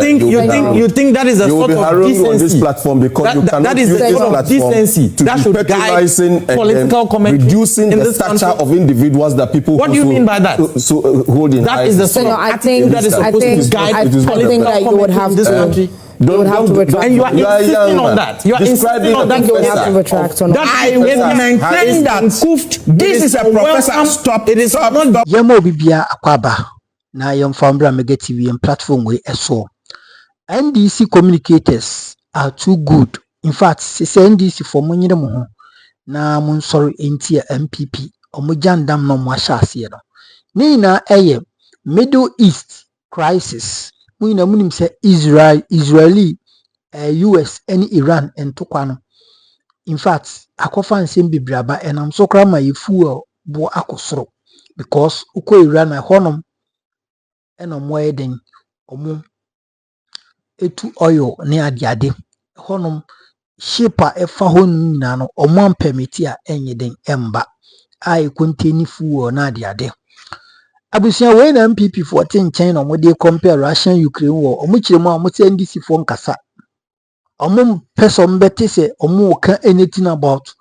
You think that is a sort of decency on this platform because you cannot that is use a sort of decency that should guide political comment, reducing the stature of individuals that people. What do you mean by that? Holding that is the sort of I think that is supposed to guide political that you would have this country. You would have to retract. And you are insisting on that. You are insisting on that. You would have to retract on that. I will maintain that this is a professor. Stop. It is not. Yemo bibia akwaba na yem founder mega TV and platform we eso. NDC communicators are too good. In fact, say NDC for money mo na mun sorry enti NPP omujandam no mo ahase no. Ni na eye Middle East crisis. We know munim say Israeli, US, and Iran and Tokano. In fact, akofa nsem bibraba and I'm so krama yifu bo akosoro because uko Iran a honum and omweden omu etu oil ne adiade honum shepa efa honu nyina no omu permit a enye den emba ai contain fuel na adiade. Abusia we na NPP 14 China mo dey compare Russia Ukraine war omo kiremu omo say NDC for nkasa omo person beti say omo ka anything about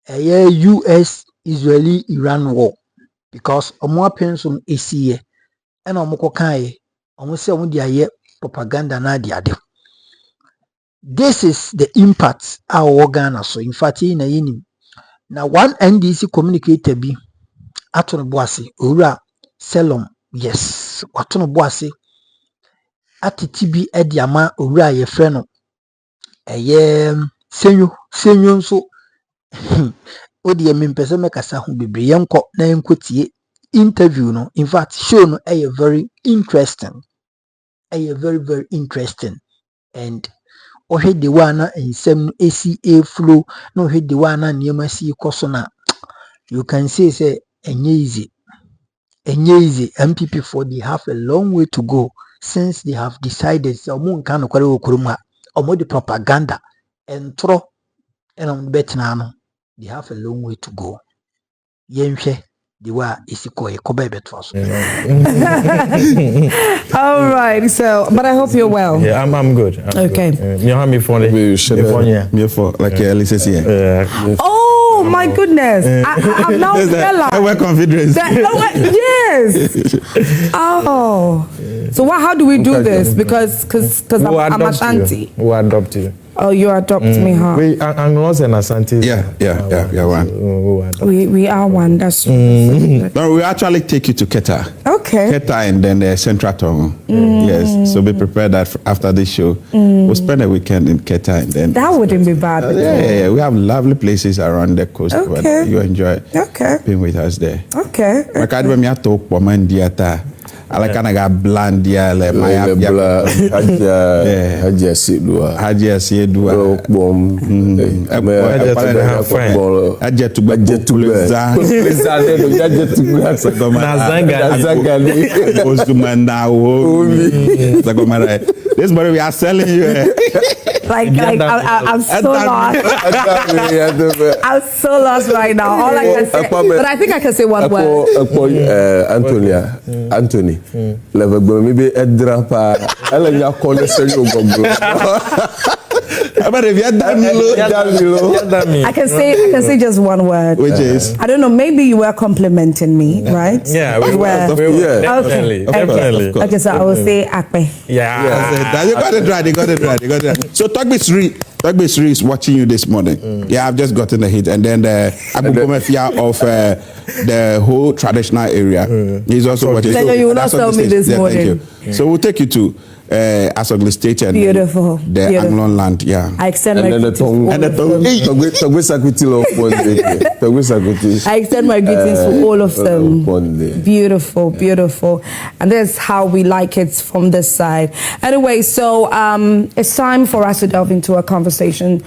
US Israeli Iran war because omo apenson esiye and omo kokan omo say omo dey propaganda na dey ade. This is the impact our Ghana so in fact na yini na one NDC communicator bi ato no boase owura Selom, yes, watono boase atiti bi ediama owura ye freno senyo nso odi mpese mekasa ho bebre yenko na yenkotie interview no in fact show no very interesting very interesting and ohwe de wana ensem no esi flow no ohwe de wana niema si koso na you can say easy. MPP for they have a long way to go since they have decided so kind of the propaganda and throw and on betnano they have a long way to go. Yenche the wa isiko ekobebe twas. All right, so but I hope you're well. Yeah, I'm good. Okay. You have me for me for like Alice here. Oh my goodness! I'm now realized. We're confederates. Yes. Oh. So how do we do this? Because I'm Ashanti. Who adopt you? Oh, you adopt me, huh? I'm also an Ashanti. Yeah, one. We are one. That's No, we actually take you to Keta. Okay. Keta and then Central Tongue. Yes. So be prepared that after this show, we'll spend a weekend in Keta and then. That wouldn't be bad. Yeah. We have lovely places around the coast. Okay. You enjoy being with us there. Okay. I like kind of got bland, yeah, like my Hajia Sidua, Bom, Hajia to this morning we are selling you. Like I'm so lost. I'm so lost right now. All I can say, but I think I can say one word. Anthony, maybe a drapa. I can say just one word. Which is? I don't know. Maybe you were complimenting me, right? Yeah, we were. Definitely. Okay, so I will say akpe. Yeah. You got it right. So Togbe Sri is watching you this morning. Yeah, I've just gotten the hit, and then the Agubomefia of the whole traditional area. He's also watching. Senyo, you will not tell me this morning. Thank you. So we'll take you to Asogli State and beautiful. The Anglon land. Yeah. I extend my greetings. I extend my greetings to all of them. Beautiful, beautiful. And that's how we like it from this side. Anyway, so it's time for us to delve into a conversation.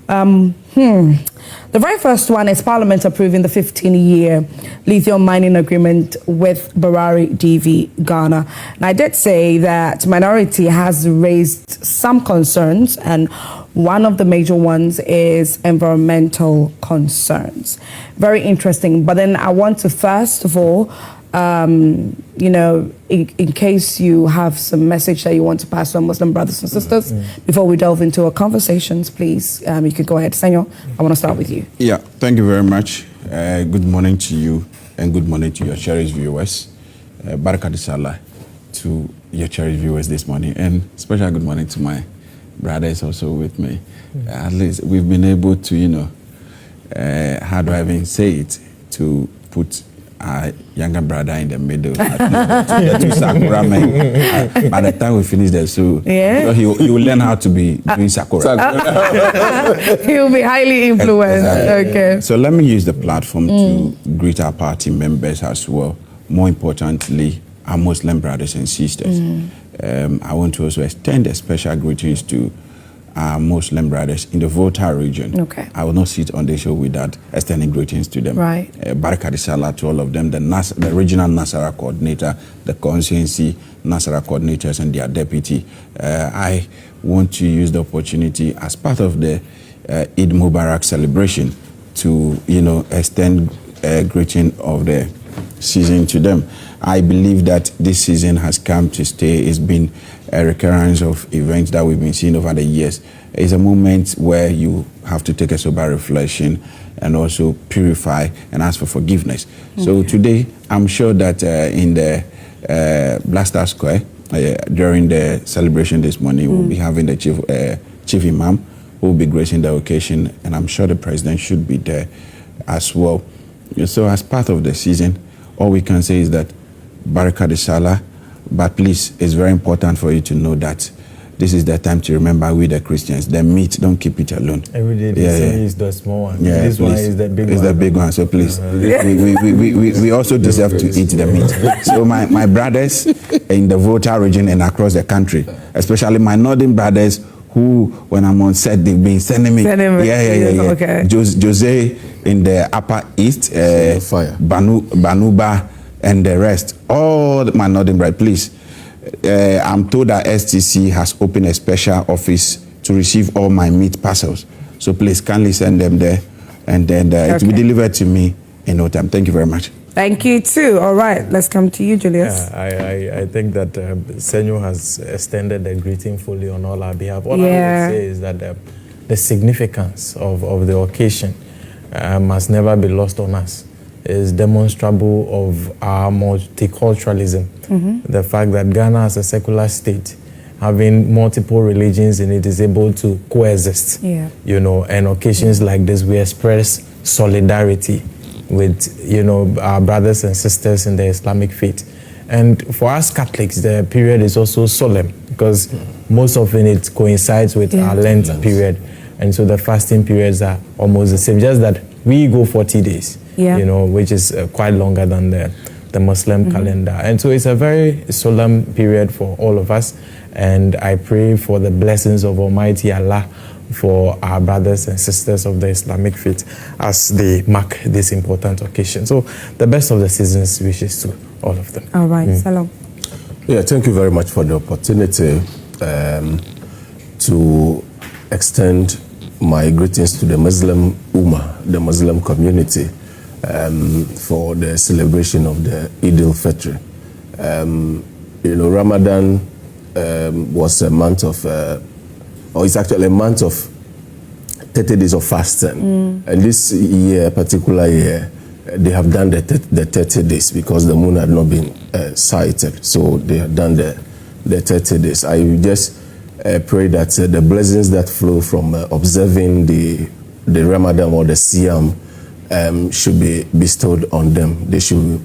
The very first one is Parliament approving the 15-year lithium mining agreement with Barari DV Ghana. And I did say that minority has raised some concerns, and one of the major ones is environmental concerns. Very interesting. But then I want to first of all you know, in case you have some message that you want to pass to our Muslim brothers and sisters, before we delve into our conversations, please, you could go ahead. Senyo, I want to start with you. Yeah, thank you very much. Good morning to you and good morning to your cherished viewers. Barakadi Salah to your cherished viewers this morning, and special good morning to my brothers also with me. At least we've been able to, you know, how do I even say it, to put our younger brother in the middle. The two Sakura men. By the time we finish the show, Yeah. he will learn how to be doing Sakura. He'll be highly influenced. Okay. So let me use the platform to greet our party members as well. More importantly, our Muslim brothers and sisters. I want to also extend a special greetings to our Muslim brothers in the Volta region. Okay. I will not sit on the show without extending greetings to them. Right. Barakadi Salah to all of them, the regional Nasara coordinator, the constituency Nasara coordinators and their deputy. I want to use the opportunity as part of the Eid Mubarak celebration to, you know, extend a greeting of the season to them. I believe that this season has come to stay. It's been a recurrence of events that we've been seeing over the years. It's a moment where you have to take a sober reflection and also purify and ask for forgiveness. So today, I'm sure that in the Blaster Square, during the celebration this morning, we'll be having the chief imam who will be gracing the occasion, and I'm sure the president should be there as well. So as part of the season, all we can say is that Barakadi Salah, but please, it's very important for you to know that this is the time to remember we the Christians, the meat, don't keep it alone. Every day is the small one. Yeah, this please. one is the big one. It's the big one, so please. We also deserve to eat the meat. So my brothers in the Volta region and across the country, especially my northern brothers who, when I'm on set, they've been sending me. Yeah. Okay. Jose in the Upper East, Banuba, and the rest. All my northern brothers, please. I'm told that STC has opened a special office to receive all my meat parcels. So please kindly send them there, and then it will be delivered to me in no time. Thank you very much. Thank you too. All right, let's come to you, Julius. Yeah, I think that Senyo has extended the greeting fully on all our behalf. All I would say is that the significance of the occasion must never be lost on us. Is demonstrable of our multiculturalism. The fact that Ghana as a secular state, having multiple religions in it, is able to coexist. You know, and occasions like this, we express solidarity with, you know, our brothers and sisters in the Islamic faith. And for us Catholics, the period is also solemn because most often it coincides with our Lent period. And so the fasting periods are almost the same, just that we go 40 days. You know, which is quite longer than the Muslim calendar. And so it's a very solemn period for all of us. And I pray for the blessings of Almighty Allah for our brothers and sisters of the Islamic faith as they mark this important occasion. So the best of the season's wishes to all of them. All right, Salam. Yeah, thank you very much for the opportunity to extend my greetings to the Muslim Ummah, the Muslim community, for the celebration of the Eid al-Fitr. You know, Ramadan was a month of, or it's actually a month of 30 days of fasting. And this year, particular year, they have done the 30 days because the moon had not been sighted. So they have done the 30 days. I just pray that the blessings that flow from observing the Ramadan or the Siyam should be bestowed on them. They should,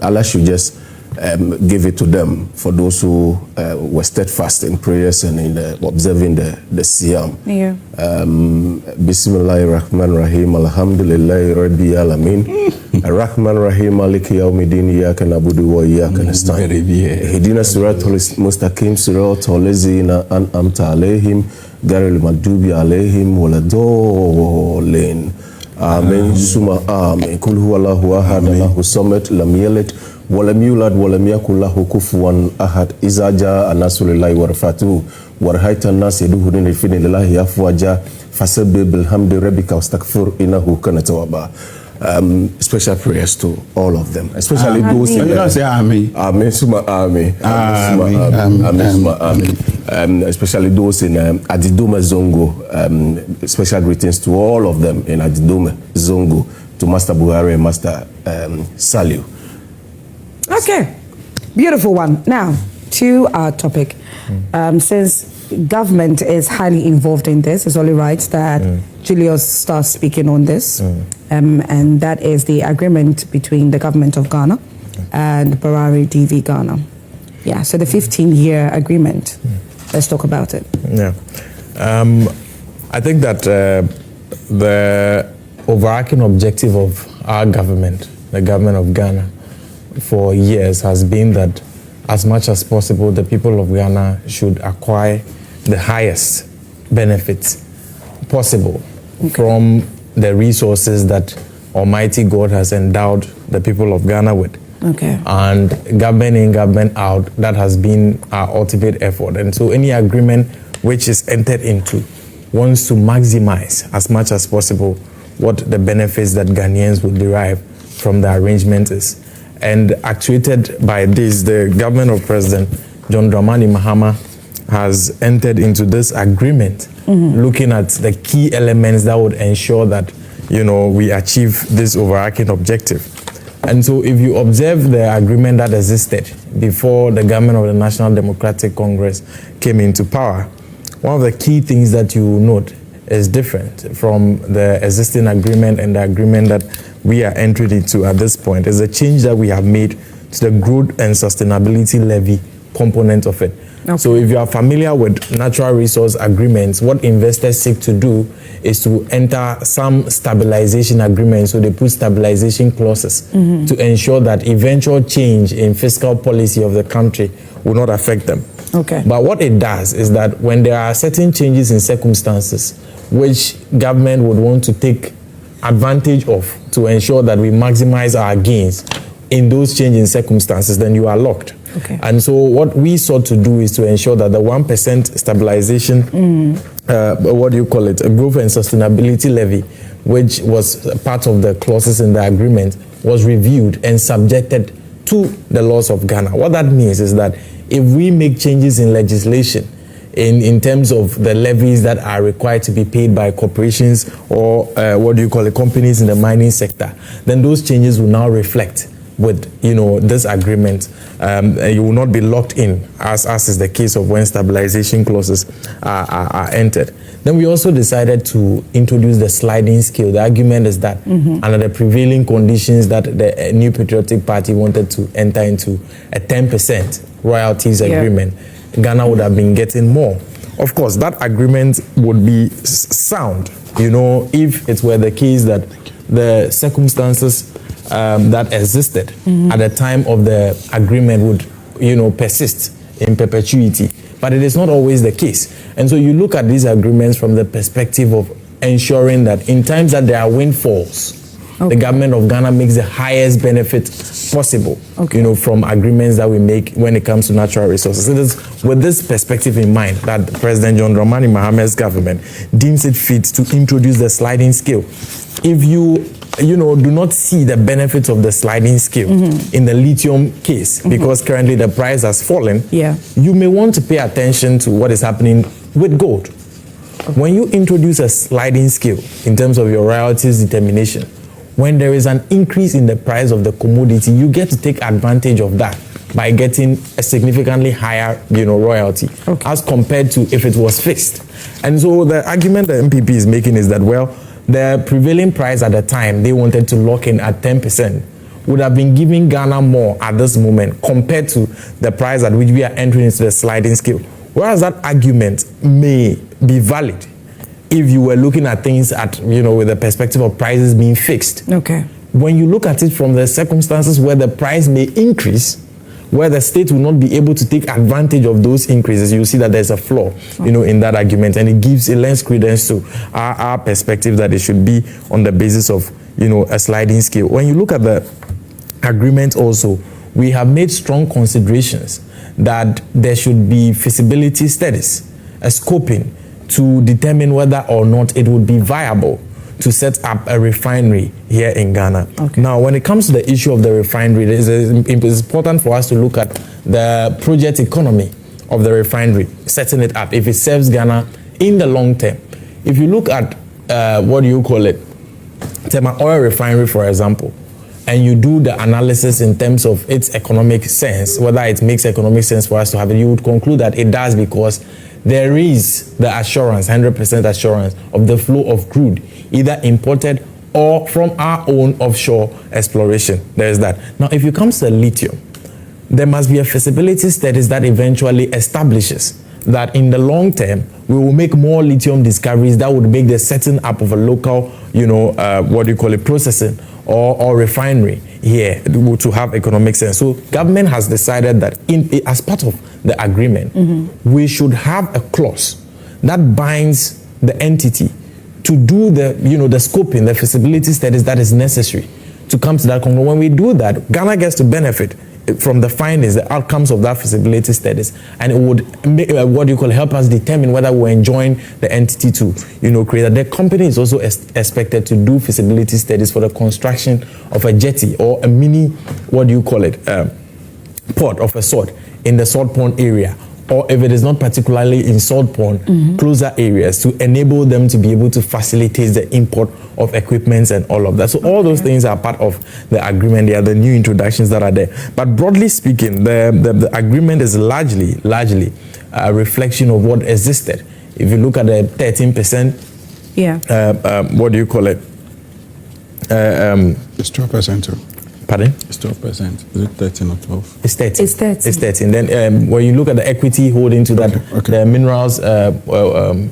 Allah should just give it to them for those who were steadfast in prayers and in observing the Siyam. Bismillahirrahmanirrahim. Alhamdulillahi Rabbil Alamin. Ar-Rahman Rahim Maliki Yawmiddin. Iyyaka na'budu wa iyyaka nasta'in. Ihdina siratal mustaqim siratal ladzina an'amta alaihim ghayril maghdubi alaihim waladdallin. Amen. Suma amen. Kul huwallahu ahad, Allahu samad, lam yalid walam yulad walam yakul lahu kufuwan ahad. Iza jaa nasrullahi wa rafatuhu wa rahaitan nas yaduhuna fi dinillahi afwaja fasabbih bihamdi rabbika wastaghfir innahu kana tawwaba. special prayers to all of them, especially those in you don't say Army. Army, especially those in Adidome Zongo. Special greetings to all of them in Adidome Zongo, to Master Buhari and Master Saliu. Okay, beautiful one. Now, to our topic. Since government is highly involved in this, it's only right that Julius starts speaking on this. And that is the agreement between the government of Ghana and Barari DV Ghana. Yeah, so the 15-year agreement. Let's talk about it. Yeah. I think that the overarching objective of our government, the government of Ghana, for years has been that as much as possible, the people of Ghana should acquire the highest benefits possible from the resources that Almighty God has endowed the people of Ghana with. Okay. And government in, government out, that has been our ultimate effort. And so any agreement which is entered into wants to maximize as much as possible what the benefits that Ghanaians would derive from the arrangement is. And actuated by this, the government of President John Dramani Mahama has entered into this agreement, looking at the key elements that would ensure that, we achieve this overarching objective. And so if you observe the agreement that existed before the government of the National Democratic Congress came into power, one of the key things that you note is different from the existing agreement and the agreement that we are entering into at this point is a change that we have made to the growth and sustainability levy component of it. Okay. So if you are familiar with natural resource agreements, what investors seek to do is to enter some stabilization agreements. So they put stabilization clauses to ensure that eventual change in fiscal policy of the country will not affect them. Okay. But what it does is that when there are certain changes in circumstances which government would want to take advantage of to ensure that we maximize our gains in those changing circumstances, then you are locked. Okay. And so what we sought to do is to ensure that the 1% stabilization, a growth and sustainability levy, which was part of the clauses in the agreement, was reviewed and subjected to the laws of Ghana. What that means is that if we make changes in legislation, in terms of the levies that are required to be paid by corporations or companies in the mining sector, then those changes will now reflect with this agreement. You will not be locked in as is the case of when stabilization clauses are entered. Then we also decided to introduce the sliding scale. The argument is that under the prevailing conditions that the New Patriotic Party wanted to enter into a 10% royalties agreement, Ghana would have been getting more. Of course, that agreement would be sound, if it were the case that the circumstances that existed at the time of the agreement would, persist in perpetuity. But it is not always the case. And so you look at these agreements from the perspective of ensuring that in times that there are windfalls, the government of Ghana makes the highest benefit possible, from agreements that we make when it comes to natural resources. It is with this perspective in mind that President John Dramani Mahama's government deems it fit to introduce the sliding scale. If you do not see the benefits of the sliding scale in the lithium case, because currently the price has fallen, you may want to pay attention to what is happening with gold. When you introduce a sliding scale in terms of your royalties determination, when there is an increase in the price of the commodity, you get to take advantage of that by getting a significantly higher, royalty as compared to if it was fixed. And so the argument the NPP is making is that, well, the prevailing price at the time they wanted to lock in at 10% would have been giving Ghana more at this moment compared to the price at which we are entering into the sliding scale. Whereas that argument may be valid if you were looking at things at, with the perspective of prices being fixed. Okay. When you look at it from the circumstances where the price may increase, where the state will not be able to take advantage of those increases, you see that there's a flaw, in that argument, and it lends credence to our perspective that it should be on the basis of, a sliding scale. When you look at the agreement also, we have made strong considerations that there should be feasibility studies, a scoping to determine whether or not it would be viable to set up a refinery here in Ghana. Okay. Now, when it comes to the issue of the refinery, it's important for us to look at the project economy of the refinery, setting it up, if it serves Ghana in the long term. If you look at, Tema oil refinery, for example, and you do the analysis in terms of its economic sense, whether it makes economic sense for us to have it, you would conclude that it does, because there is the assurance, 100% assurance of the flow of crude, either imported or from our own offshore exploration. There's that. Now, if you come to the lithium, there must be a feasibility studies that eventually establishes that in the long term, we will make more lithium discoveries that would make the setting up of a local, processing or refinery here to have economic sense. So government has decided that as part of the agreement, we should have a clause that binds the entity to do the scoping, the feasibility studies that is necessary to come to that conclusion. When we do that, Ghana gets to benefit from the findings, the outcomes of that feasibility studies, and it would make, help us determine whether we're enjoying the entity to, create that. The company is also expected to do feasibility studies for the construction of a jetty or a mini, port of a sort in the salt pond area, or if it is not particularly in salt pond, closer areas, to enable them to be able to facilitate the import of equipments and all of that. So all those things are part of the agreement. They are the new introductions that are there. But broadly speaking, the agreement is largely a reflection of what existed. If you look at the 13%, it's 12% too. Pardon? It's 12%. Is it 13 or 12? It's 13. It's 13. It's 13. Then when you look at the equity holding to that, the minerals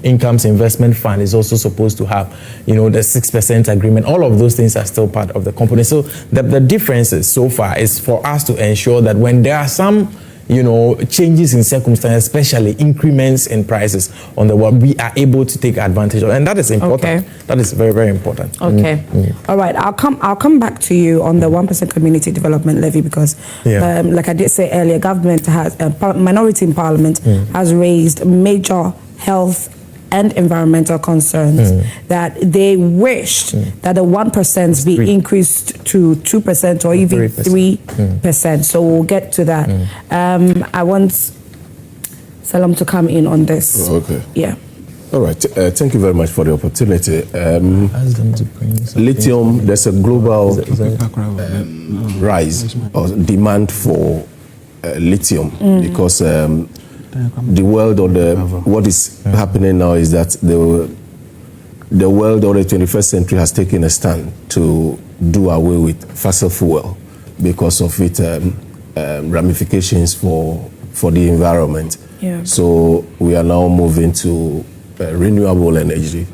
incomes investment fund is also supposed to have, the 6% agreement. All of those things are still part of the company. So the differences so far is for us to ensure that when there are some changes in circumstances, especially increments in prices on the world, we are able to take advantage of, and that is important. Okay. That is very, very important. Okay. All right. I'll come back to you on the 1% community development levy, because, like I did say earlier, government has minority in parliament has raised major health and environmental concerns that they wished that the 1% be increased to 2% or even 3%. So we'll get to that. I want Salam to come in on this. Okay. Yeah. All right. Thank you very much for the opportunity. Lithium, there's a global rise or demand for lithium because the world, or what is happening now is that the world, or the 21st century, has taken a stand to do away with fossil fuel because of its ramifications for the environment. Yeah. So we are now moving to renewable energy,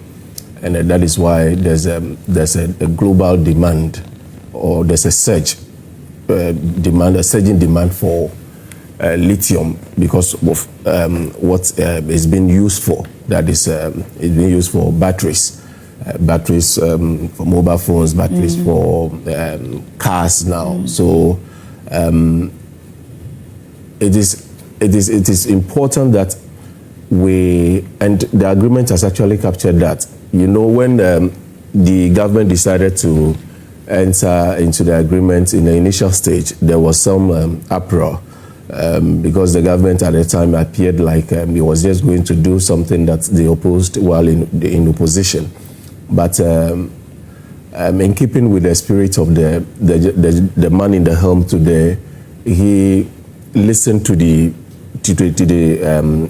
and that is why there's a global demand, or there's a surging demand for lithium because of what is being used for. That is, it's being used for batteries for mobile phones, batteries for cars now. So it is important that and the agreement has actually captured that. When the government decided to enter into the agreement in the initial stage, there was some uproar. Because the government at the time appeared like it was just going to do something that they opposed while in opposition. But in keeping with the spirit of the man in the helm today, he listened to the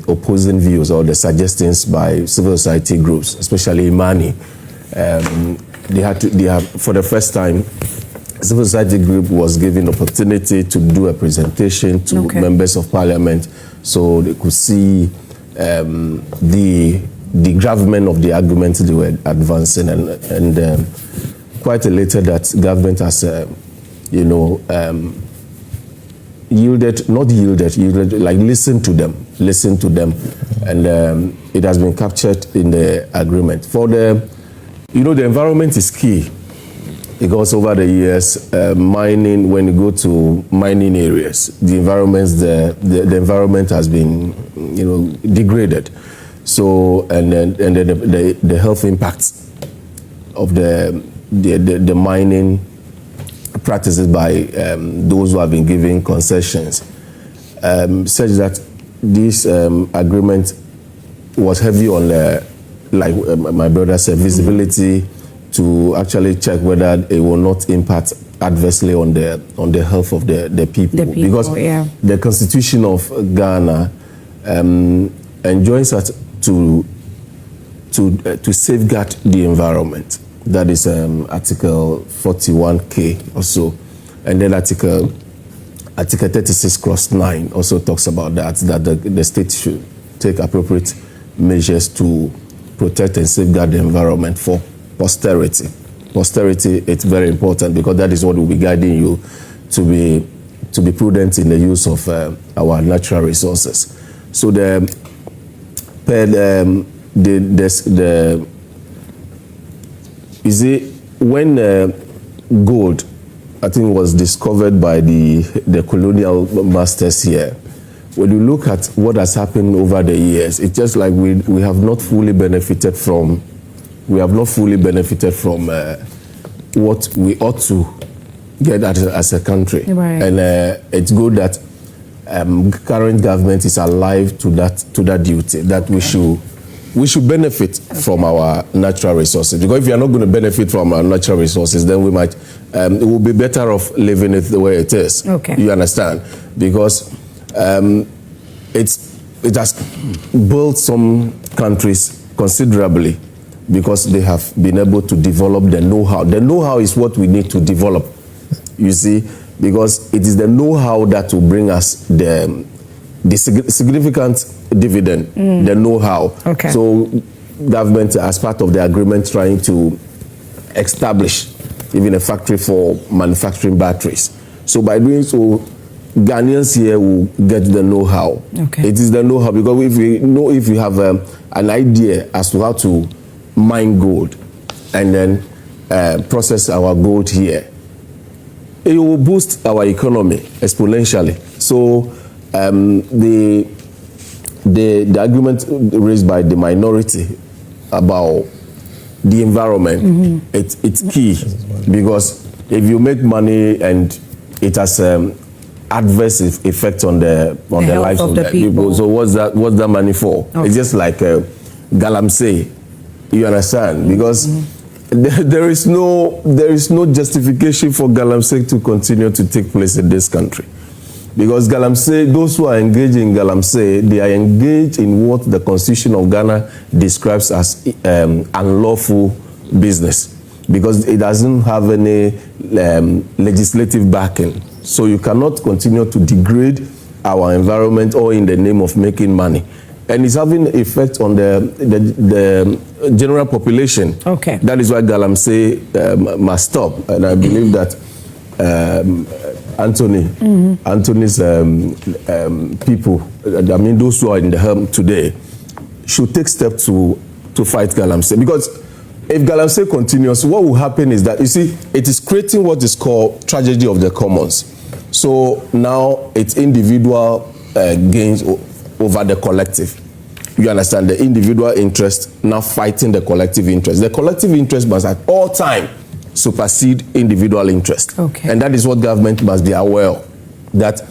opposing views or the suggestions by civil society groups, especially Imani. They have for the first time, civil society group was given opportunity to do a presentation to members of parliament, so they could see the gravamen of the arguments they were advancing, and quite later that government has listened to them, and it has been captured in the agreement. For the environment is key. Because over the years, mining, when you go to mining areas, the environment has been, degraded. So, and then the health impacts the mining practices by those who have been given concessions, such that this agreement was heavy on like my brother said, visibility to actually check whether it will not impact adversely on the health of the people. Because the Constitution of Ghana enjoins us to safeguard the environment. That is Article 41K or so, and then Article 36(9) also talks about that the state should take appropriate measures to protect and safeguard the environment for posterity. Posterity, it's very important because that is what will be guiding you to be prudent in the use of our natural resources. So you see, when gold, I think, was discovered by the colonial masters here, when you look at what has happened over the years, it's just like we have not fully benefited from what we ought to get as a country. Right. And it's good that current government is alive to that duty, that we should benefit from our natural resources. Because if you are not going to benefit from our natural resources, then we might, it will be better off leaving it the way it is. Okay. You understand? Because it has built some countries considerably because they have been able to develop the know-how. The know-how is what we need to develop, you see, because it is the know-how that will bring us the significant dividend, the know-how. Okay. So government, as part of the agreement, trying to establish even a factory for manufacturing batteries. So by doing so, Ghanaians here will get the know-how. Okay. It is the know-how because if you have an idea as to how to mine gold and then process our gold here, it will boost our economy exponentially. So the argument raised by the minority about the environment, it's key because if you make money and it has adverse effect on the lives of the people, so what's that money for? Okay. It's just like galamsey, you understand? Because there is no justification for galamsey to continue to take place in this country. Because galamsey, those who are engaged in galamsey, they are engaged in what the Constitution of Ghana describes as unlawful business, because it doesn't have any legislative backing. So you cannot continue to degrade our environment all in the name of making money. And it's having effect on the general population. Okay. That is why galamsey must stop. And I believe that Anthony's people, I mean those who are in the helm today, should take steps to fight galamsey. Because if galamsey continues, what will happen is that, you see, it is creating what is called tragedy of the commons. So now it's individual gains over the collective. You understand? The individual interest now fighting the collective interest. The collective interest must at all time supersede individual interest. Okay. And that is what government must be aware of. That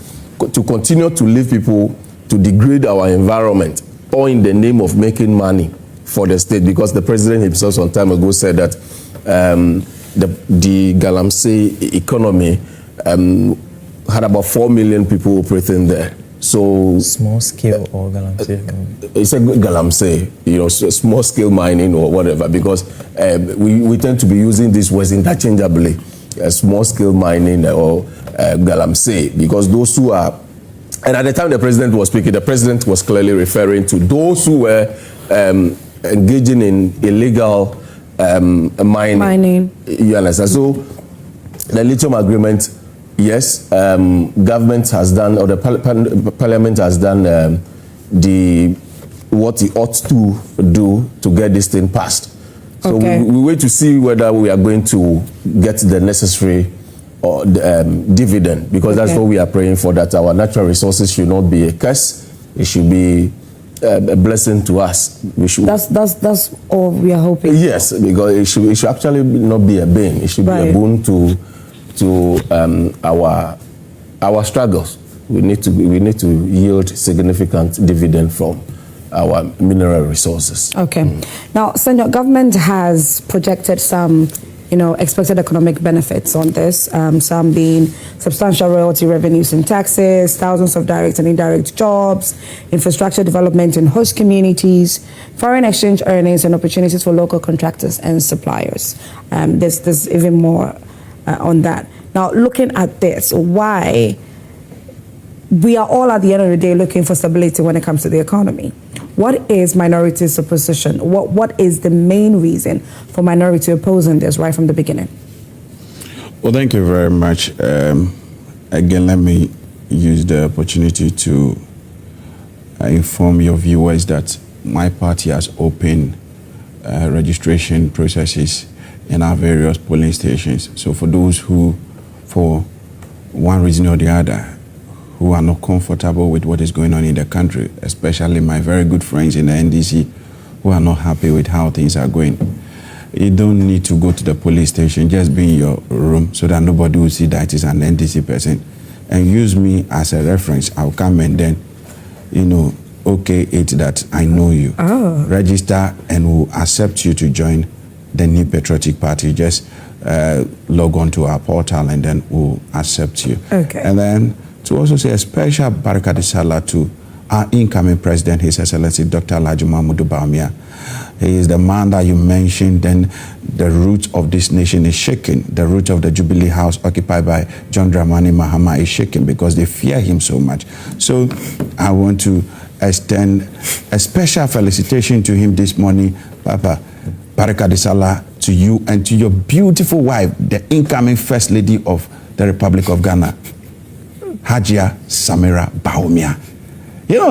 to continue to leave people to degrade our environment all in the name of making money for the state, because the president himself some time ago said that the galamsey economy had about 4 million people operating there. So small scale or galamsey? It's a galamsey, you know, small scale mining or whatever, because we tend to be using these words interchangeably, small scale mining or galamsey, because those who are, and at the time the president was speaking, the president was clearly referring to those who were engaging in illegal mining. You understand? So the lithium agreement, yes, government has done, or the parliament has done what it ought to do to get this thing passed. So okay. we wait to see whether we are going to get the necessary dividend, because that's what we are praying for, that our natural resources should not be a curse. It should be a blessing to us. We should. That's all we are hoping. Yes, because it should actually not be a bane. It should be a boon to our struggles. We need to yield significant dividend from our mineral resources. Okay. Now, Senyo, government has projected some, expected economic benefits on this, some being substantial royalty revenues and taxes, thousands of direct and indirect jobs, infrastructure development in host communities, foreign exchange earnings and opportunities for local contractors and suppliers. There's even more on that. Now, looking at this, why we are all at the end of the day looking for stability when it comes to the economy. What is minorities' opposition? What is the main reason for minority opposing this right from the beginning? Well, thank you very much. Again, let me use the opportunity to inform your viewers that my party has opened registration processes in our various polling stations. So for those who, for one reason or the other, who are not comfortable with what is going on in the country, especially my very good friends in the NDC who are not happy with how things are going. You don't need to go to the police station, just be in your room so that nobody will see that it's an NDC person. And use me as a reference. I'll come and then, okay, it's that I know you. Oh. Register and we'll accept you to join the New Patriotic Party. Just log on to our portal and then we'll accept you. Okay. And then to also say a special Barakadi Salah to our incoming president, His Excellency Dr. Alhaji Mahmoud Bawumia. He is the man that you mentioned, and the root of this nation is shaking. The root of the Jubilee House occupied by John Dramani Mahama is shaking because they fear him so much. So I want to extend a special felicitation to him this morning, Papa. Barakadi Salah to you and to your beautiful wife, the incoming First Lady of the Republic of Ghana, Hajia Samira Bawumia.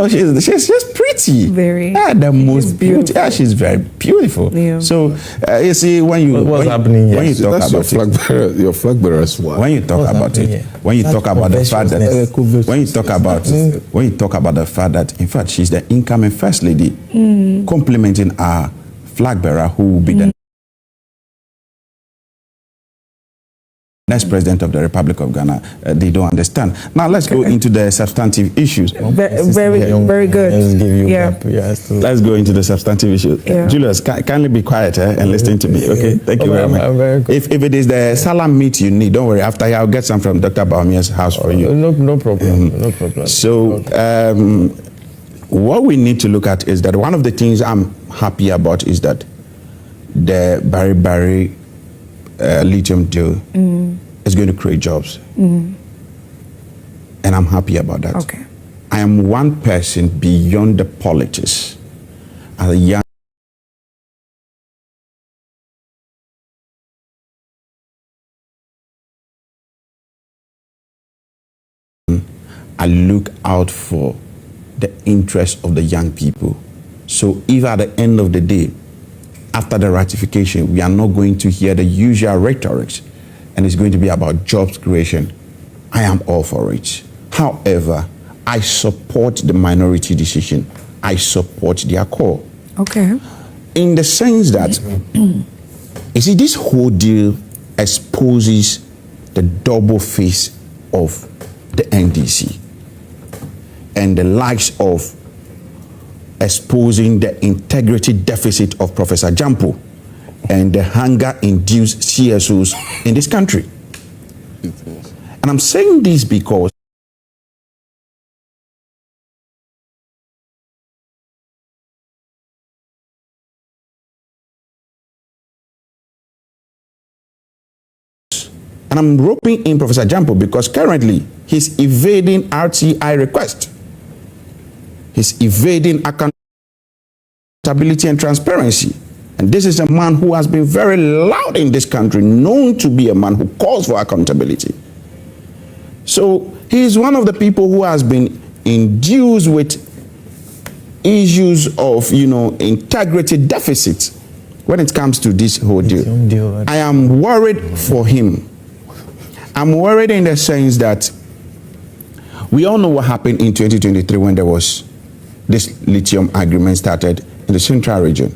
She's just pretty. Very. The most beautiful. Yeah, she's very beautiful. Yeah. So you see, when you what's happening here? When you talk That's about your flag bearer's wife. when you talk about it, when you talk about the fact that when you talk about the fact that in fact she's the incoming First Lady, complimenting our flag bearer who will be the next president of the Republic of Ghana, they don't understand. Now let's go into the substantive issues. Very good. Let's go into the substantive issues. Yeah. Julius, kindly be quiet and listen to me. Okay, thank you very much. Very good. If it is the salam meat you need, don't worry. After here, I'll get some from Dr. Bawumia's house for you. No problem. No problem. So what we need to look at is that one of the things I'm happy about is that the Barry lithium deal is going to create jobs. And I'm happy about that. Okay. I am one person beyond the politics. As a young I look out for the interests of the young people. So if at the end of the day, after the ratification, we are not going to hear the usual rhetorics, and it's going to be about jobs creation, I am all for it. However, I support the minority decision. I support their call. Okay. In the sense that, you see, this whole deal exposes the double face of the NDC and the likes of exposing the integrity deficit of Professor Jampo and the hunger-induced CSOs in this country. And I'm saying this because and I'm roping in Professor Jampo because currently he's evading RTI request. He's evading accountability and transparency. And this is a man who has been very loud in this country, known to be a man who calls for accountability. So he is one of the people who has been induced with issues of, integrity deficits when it comes to this whole deal. I am worried for him. I'm worried in the sense that we all know what happened in 2023 when there was this lithium agreement started in the central region,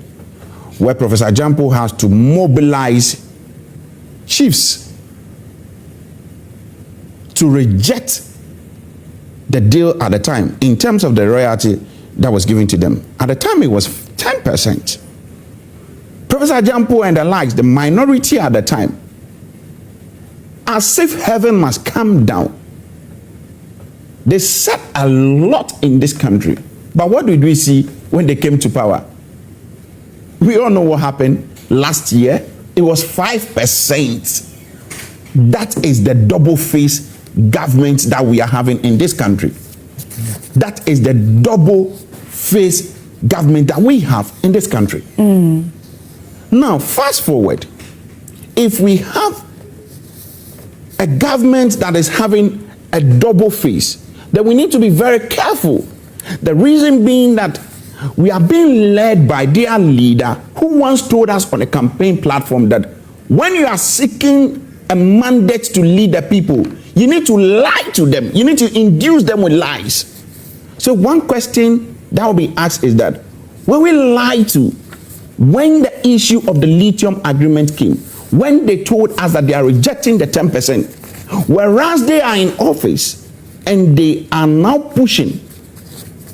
where Professor Jampo has to mobilize chiefs to reject the deal at the time in terms of the royalty that was given to them. At the time, it was 10%. Professor Jampo and the likes, the minority at the time, as if heaven must come down. They said a lot in this country. But what did we see when they came to power? We all know what happened last year. It was 5%. That is the double-faced government that we are having in this country. That is the double-faced government that we have in this country. Now, fast forward. If we have a government that is having a double face, then we need to be very careful. The reason being that we are being led by their leader, who once told us on a campaign platform that when you are seeking a mandate to lead the people, you need to lie to them. You need to induce them with lies. So one question that will be asked is that, when we lie to, when the issue of the lithium agreement came, when they told us that they are rejecting the 10%, whereas they are in office and they are now pushing,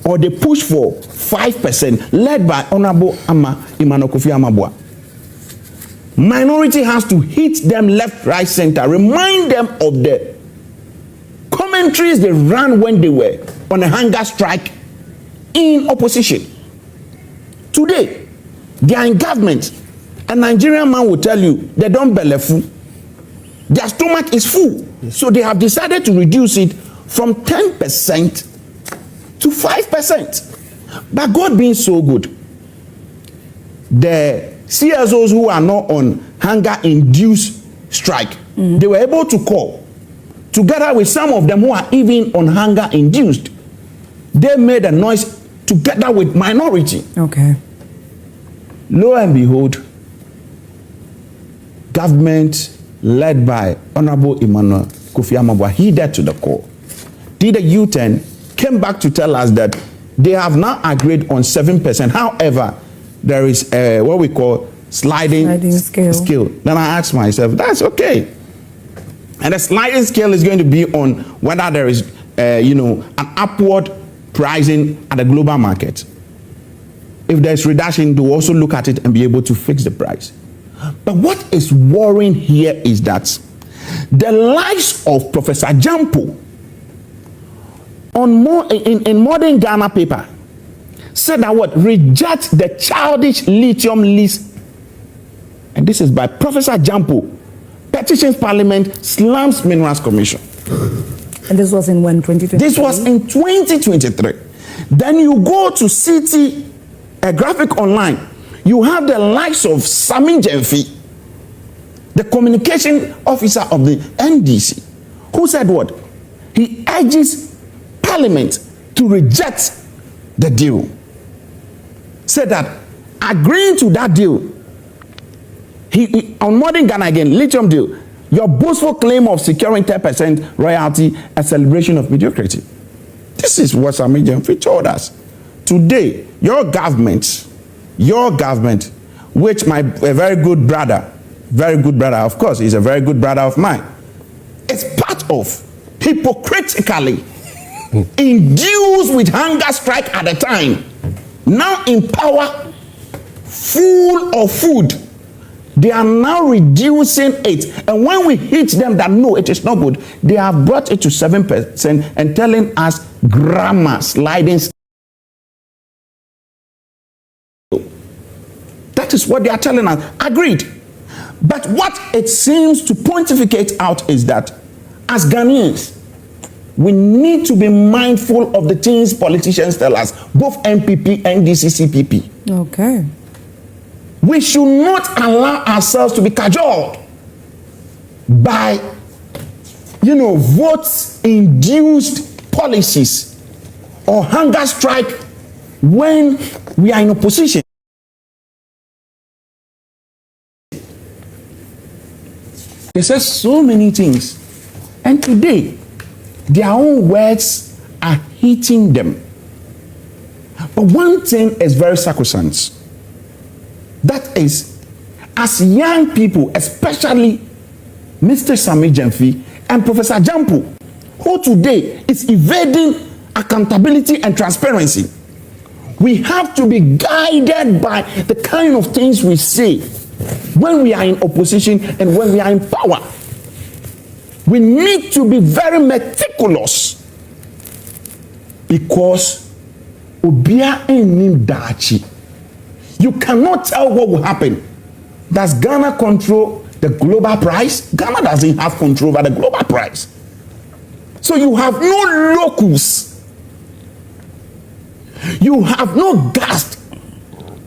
or they push for 5%, led by Honorable Emmanuel Kofi Amabua. Minority has to hit them left, right, center, remind them of the commentaries they ran when they were on a hunger strike in opposition. Today, they are in government. A Nigerian man will tell you they don't belefu. Their stomach is full. So they have decided to reduce it from 10% to 5%. But God being so good, the CSOs who are not on hunger-induced strike, they were able to call, together with some of them who are even on hunger-induced. They made a noise together with minority. Okay. Lo and behold, government led by Honorable Emmanuel Kofi Amabua heeded to the call, did a U-turn, came back to tell us that they have now agreed on 7%. However, there is what we call sliding scale. Then I asked myself, that's okay. And the sliding scale is going to be on whether there is, an upward pricing at the global market. If there's reduction, they'll also look at it and be able to fix the price. But what is worrying here is that the likes of Professor Jampo in Modern Ghana paper said that what? Reject the childish lithium lease. And this is by Professor Jampo. Petitions Parliament, slams Minerals Commission. And this was in when, 2023? This was in 2023. Then you go to City, a graphic online, you have the likes of Sami Jemfi, the communication officer of the NDC, who said what? He urges Parliament to reject the deal. Said that agreeing to that deal, he on Modern Ghana again, lithium deal, your boastful claim of securing 10% royalty, a celebration of mediocrity. This is what Sami Jemfi told us. Today, your government, which a very good brother, of course, he's a very good brother of mine, is part of, hypocritically induced with hunger strike at the time, now in power, full of food. They are now reducing it. And when we hit them that no, it is not good, they have brought it to 7% and telling us grammar sliding. That is what they are telling us. Agreed. But what it seems to pontificate out is that as Ghanaians, we need to be mindful of the things politicians tell us, both NPP, NDC, CPP. Okay. We should not allow ourselves to be cajoled by, vote-induced policies or hunger strike when we are in opposition. They say so many things, and today, their own words are hitting them. But one thing is very sacrosanct. That is, as young people, especially Mr. Sami Jemfi and Professor Jampo, who today is evading accountability and transparency, we have to be guided by the kind of things we say when we are in opposition and when we are in power. We need to be very meticulous, because Obia enim dachi. You cannot tell what will happen. Does Ghana control the global price? Ghana doesn't have control over the global price. So you have no locus. You have no gas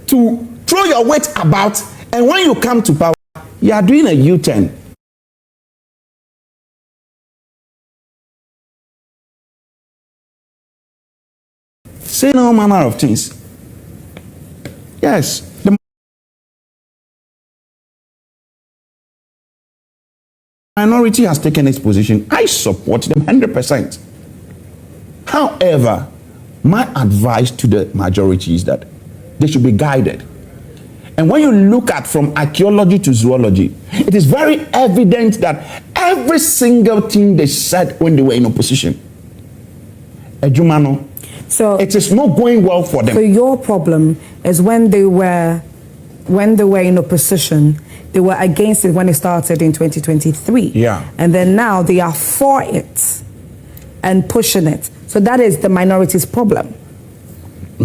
to throw your weight about, and when you come to power, you are doing a U-turn. Saying all manner of things. Yes, the minority has taken its position. I support them 100%. However, my advice to the majority is that they should be guided. And when you look at from archaeology to zoology, it is very evident that every single thing they said when they were in opposition, Ejumano, so it is not going well for them. So your problem is when they were in opposition, they were against it when it started in 2023. Yeah. And then now they are for it and pushing it. So that is the minority's problem.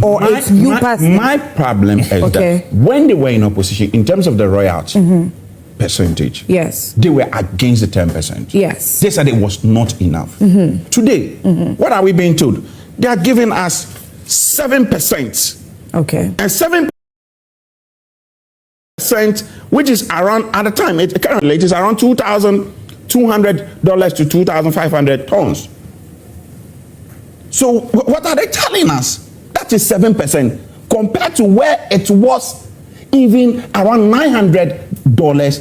Or it's you personally? My problem is that when they were in opposition, in terms of the royalty percentage, yes, they were against the 10%. Yes. They said it was not enough. Today, what are we being told? They are giving us 7%. Okay. And 7%, which is around, at the time, currently it is around $2,200 to $2,500. So what are they telling us? That is 7% compared to where it was even around $900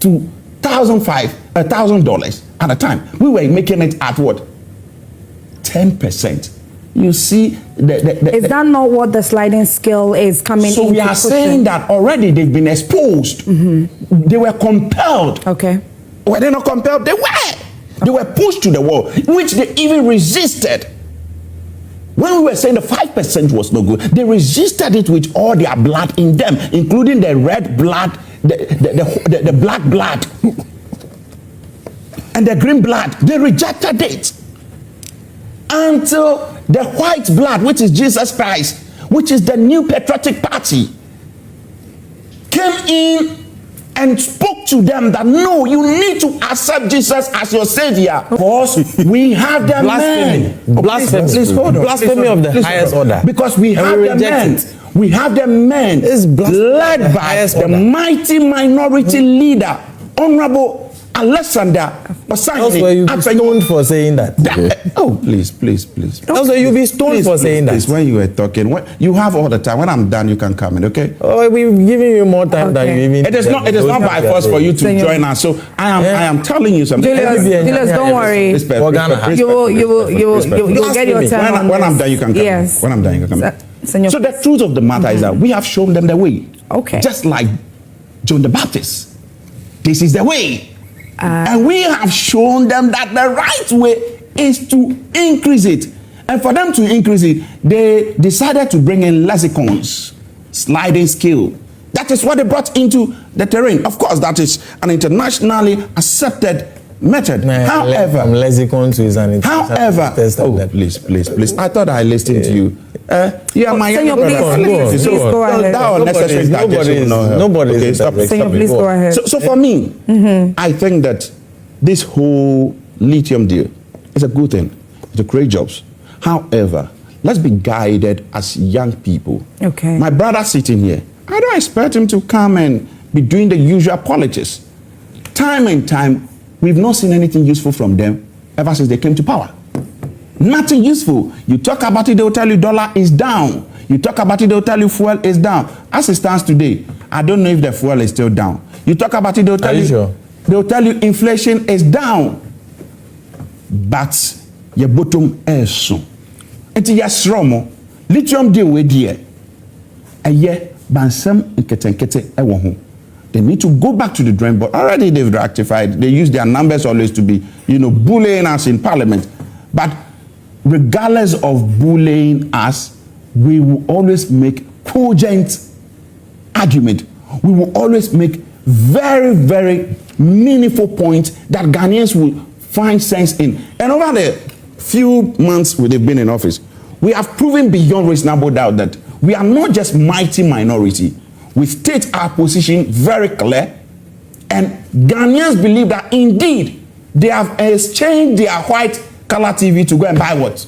to $1,000 at the time. We were making it at what? 10%. You see, is that not what the sliding scale is coming? So we are saying that already they've been exposed. They were compelled. Okay. Were they not compelled? They were. They were pushed to the wall, which they even resisted. When we were saying the 5% was no good, they resisted it with all their blood in them, including the red blood, the black blood, and the green blood. They rejected it until the white blood, which is Jesus Christ, which is the new patriotic party, came in and spoke to them that no, you need to accept Jesus as your savior. Because we have the men. Blasphemy. Please hold on. Blasphemy of the highest order. Because we have the men. We have the men led by the mighty minority leader, Honorable Alexander. That's where you be stoned for saying that. Oh, please. That's where you be stoned for saying that. When you were talking, you have all the time. When I'm done, you can come in, okay? Oh, we're giving you more time than you even. It is not by force for you to join us. So I am telling you something. Julius, don't worry. You will get your time. When I'm done, you can come. Yes. When I'm done, you can come. So the truth of the matter is that we have shown them the way. Okay. Just like John the Baptist. This is the way. And we have shown them that the right way is to increase it. And for them to increase it, they decided to bring in lexicons, sliding scale. That is what they brought into the terrain. Of course, that is an internationally accepted method. However, lexicons is an international please. I thought I listened to you. Yeah, my Senyo, please go ahead. Nobody is stop. Senyo, please go ahead. So for me, I think that this whole lithium deal is a good thing to create jobs. However, let's be guided as young people. Okay. My brother sitting here, I don't expect him to come and be doing the usual politics. Time and time, we've not seen anything useful from them ever since they came to power. Nothing useful. You talk about it, they'll tell you dollar is down. You talk about it, they'll tell you fuel is down. As it stands today, I don't know if the fuel is still down. You talk about it, they'll tell you, sure? They'll tell you inflation is down. But your bottom is so. It's yes, Romo. lithium deal with dear a year bansam nkete ewo ho. They need to go back to the drawing board. Already they've rectified. They use their numbers always to be, bullying us in parliament. But regardless of bullying us, we will always make cogent argument. We will always make very, very meaningful points that Ghanaians will find sense in. And over the few months they've been in office, we have proven beyond reasonable doubt that we are not just mighty minority. We state our position very clear, and Ghanaians believe that indeed they have exchanged their white color TV to go and buy what?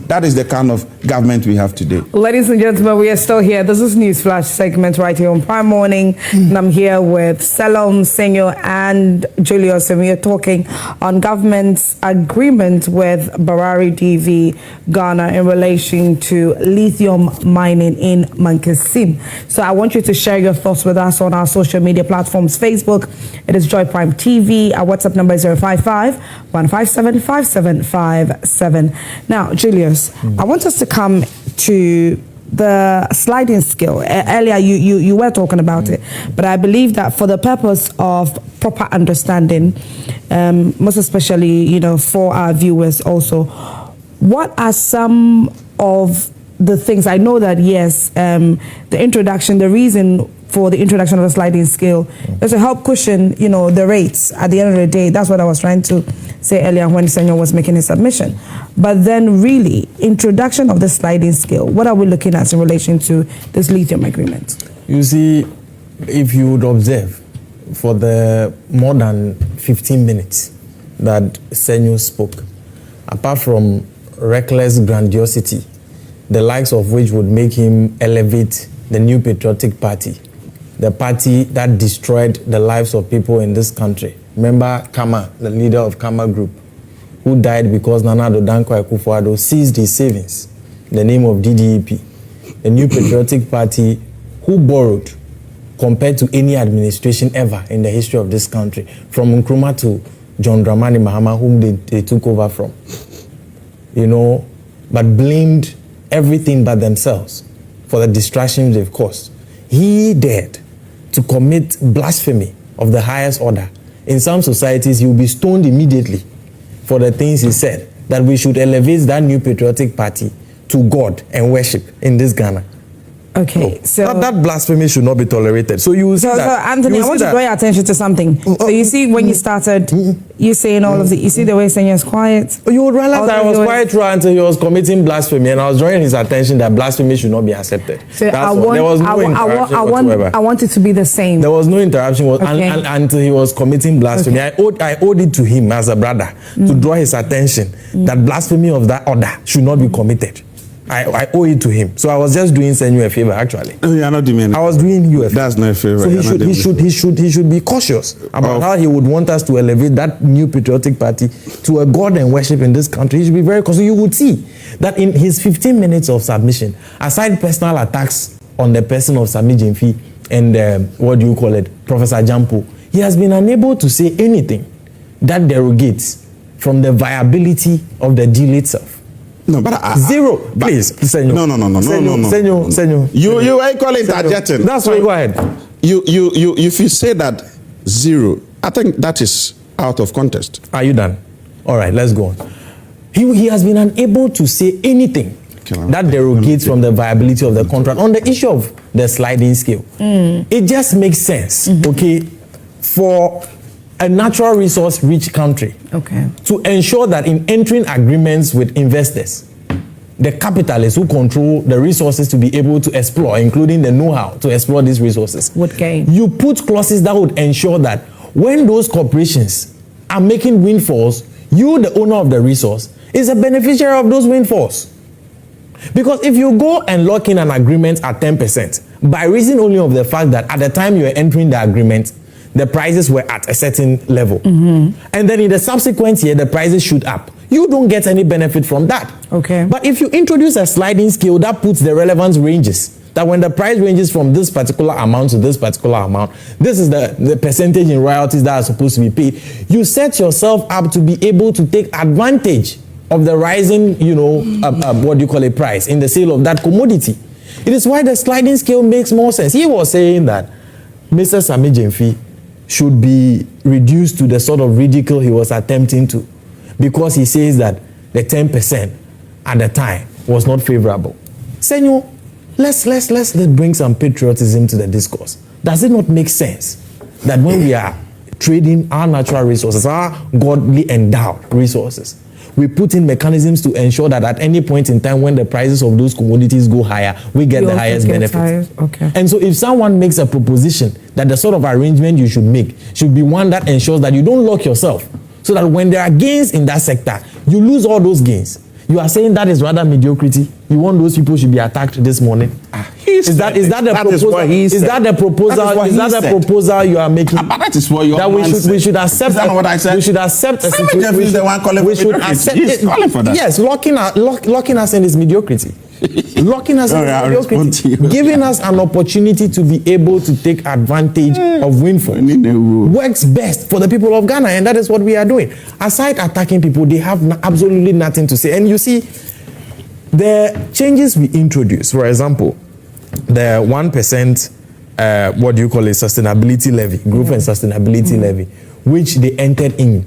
That is the kind of government we have today. Ladies and gentlemen, we are still here. This is News Flash segment right here on Prime Morning. And I'm here with Selom Senyo and Julius, and we are talking on government's agreement with Barari DV Ghana in relation to lithium mining in Mankasim. So I want you to share your thoughts with us on our social media platforms. Facebook, it is Joy Prime TV. Our WhatsApp number is 055-157-5757. Now, Julius, I want us to come to the sliding scale. Earlier, you were talking about it, but I believe that for the purpose of proper understanding, most especially, for our viewers also, what are some of the things? I know that, yes, the reason for the introduction of a sliding scale is to help cushion, the rates at the end of the day. That's what I was trying to say earlier when Senyo was making his submission. But then really, introduction of the sliding scale, what are we looking at in relation to this lithium agreement? You see, if you would observe, for the more than 15 minutes that Senyo spoke, apart from reckless grandiosity, the likes of which would make him elevate the New Patriotic Party, the party that destroyed the lives of people in this country. Remember Kama, the leader of Kama Group, who died because Nana Addo Dankwa Akufo-Addo seized his savings in the name of DDEP. The New Patriotic Party, who borrowed compared to any administration ever in the history of this country, from Nkrumah to John Dramani Mahama, whom they took over from, but blamed everything but themselves for the distractions they've caused. He dared to commit blasphemy of the highest order. In some societies, he will be stoned immediately for the things he said, that we should elevate that New Patriotic Party to God and worship in this Ghana. Okay, so that blasphemy should not be tolerated. So you will see that. So Anthony, I want to draw your attention to something. So you see, when you started, you saying all of the, you see the way Senyo is quiet. You would realize that I was quiet throughout until he was committing blasphemy, and I was drawing his attention that blasphemy should not be accepted. So there was no interruption whatsoever. I want it to be the same. There was no interruption until he was committing blasphemy. Okay. I owed it to him as a brother to draw his attention that blasphemy of that order should not be committed. I owe it to him. So I was just doing Senyo a favor, actually. No, you're not doing it. I was doing you a favor. That's not a favor. So he should be cautious about how he would want us to elevate that New Patriotic Party to a God and worship in this country. He should be very cautious. So you would see that in his 15 minutes of submission, aside personal attacks on the person of Sami Jemfi and Professor Jampo, he has been unable to say anything that derogates from the viability of the deal itself. No, but zero. Please, Senyo. No. Senyo. You are calling interjecting. That's why. Go ahead. If you say that zero, I think that is out of context. Are you done? All right, let's go on. He has been unable to say anything that derogates from the viability of the contract on the issue of the sliding scale. It just makes sense, okay, for a natural resource rich country to ensure that in entering agreements with investors, the capitalists who control the resources to be able to explore, including the know-how to explore these resources, would gain. You put clauses that would ensure that when those corporations are making windfalls, you, the owner of the resource, is a beneficiary of those windfalls. Because if you go and lock in an agreement at 10%, by reason only of the fact that at the time you were entering the agreement, the prices were at a certain level. And then in the subsequent year, the prices shoot up. You don't get any benefit from that. Okay. But if you introduce a sliding scale that puts the relevance ranges, that when the price ranges from this particular amount to this particular amount, this is the percentage in royalties that are supposed to be paid, you set yourself up to be able to take advantage of the rising, what do you call it, price in the sale of that commodity. It is why the sliding scale makes more sense. He was saying that Mr. Sami Gyamfi should be reduced to the sort of ridicule he was attempting to, because he says that the 10% at the time was not favorable. Senyo, let's bring some patriotism to the discourse. Does it not make sense that when we are trading our natural resources, our godly endowed resources, we put in mechanisms to ensure that at any point in time when the prices of those commodities go higher, we get the highest benefit. Okay. And so if someone makes a proposition that the sort of arrangement you should make should be one that ensures that you don't lock yourself, so that when there are gains in that sector, you lose all those gains. You are saying that is rather mediocrity. You want those people should be attacked this morning? Is that the proposal you are making? That is what that we should accept. Is that not what I said? We should accept a situation. We should accept. He's calling for that. Yes, locking us in this mediocrity. Locking us in mediocrity, giving us an opportunity to be able to take advantage of windfall works best for the people of Ghana, and that is what we are doing. Aside attacking people, they have absolutely nothing to say. And you see, the changes we introduce, for example, the 1%, what do you call it, sustainability levy, growth and sustainability levy, which they entered in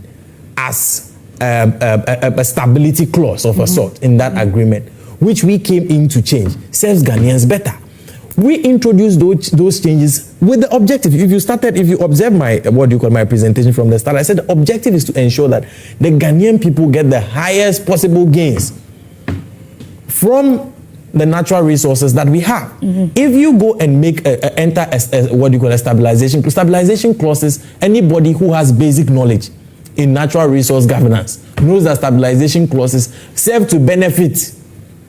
as a stability clause of a sort in that agreement, which we came in to change, serves Ghanaians better. We introduced those changes with the objective. If you observe my presentation from the start, I said the objective is to ensure that the Ghanaian people get the highest possible gains from the natural resources that we have. If you go and enter a stabilization clauses, anybody who has basic knowledge in natural resource governance knows that stabilization clauses serve to benefit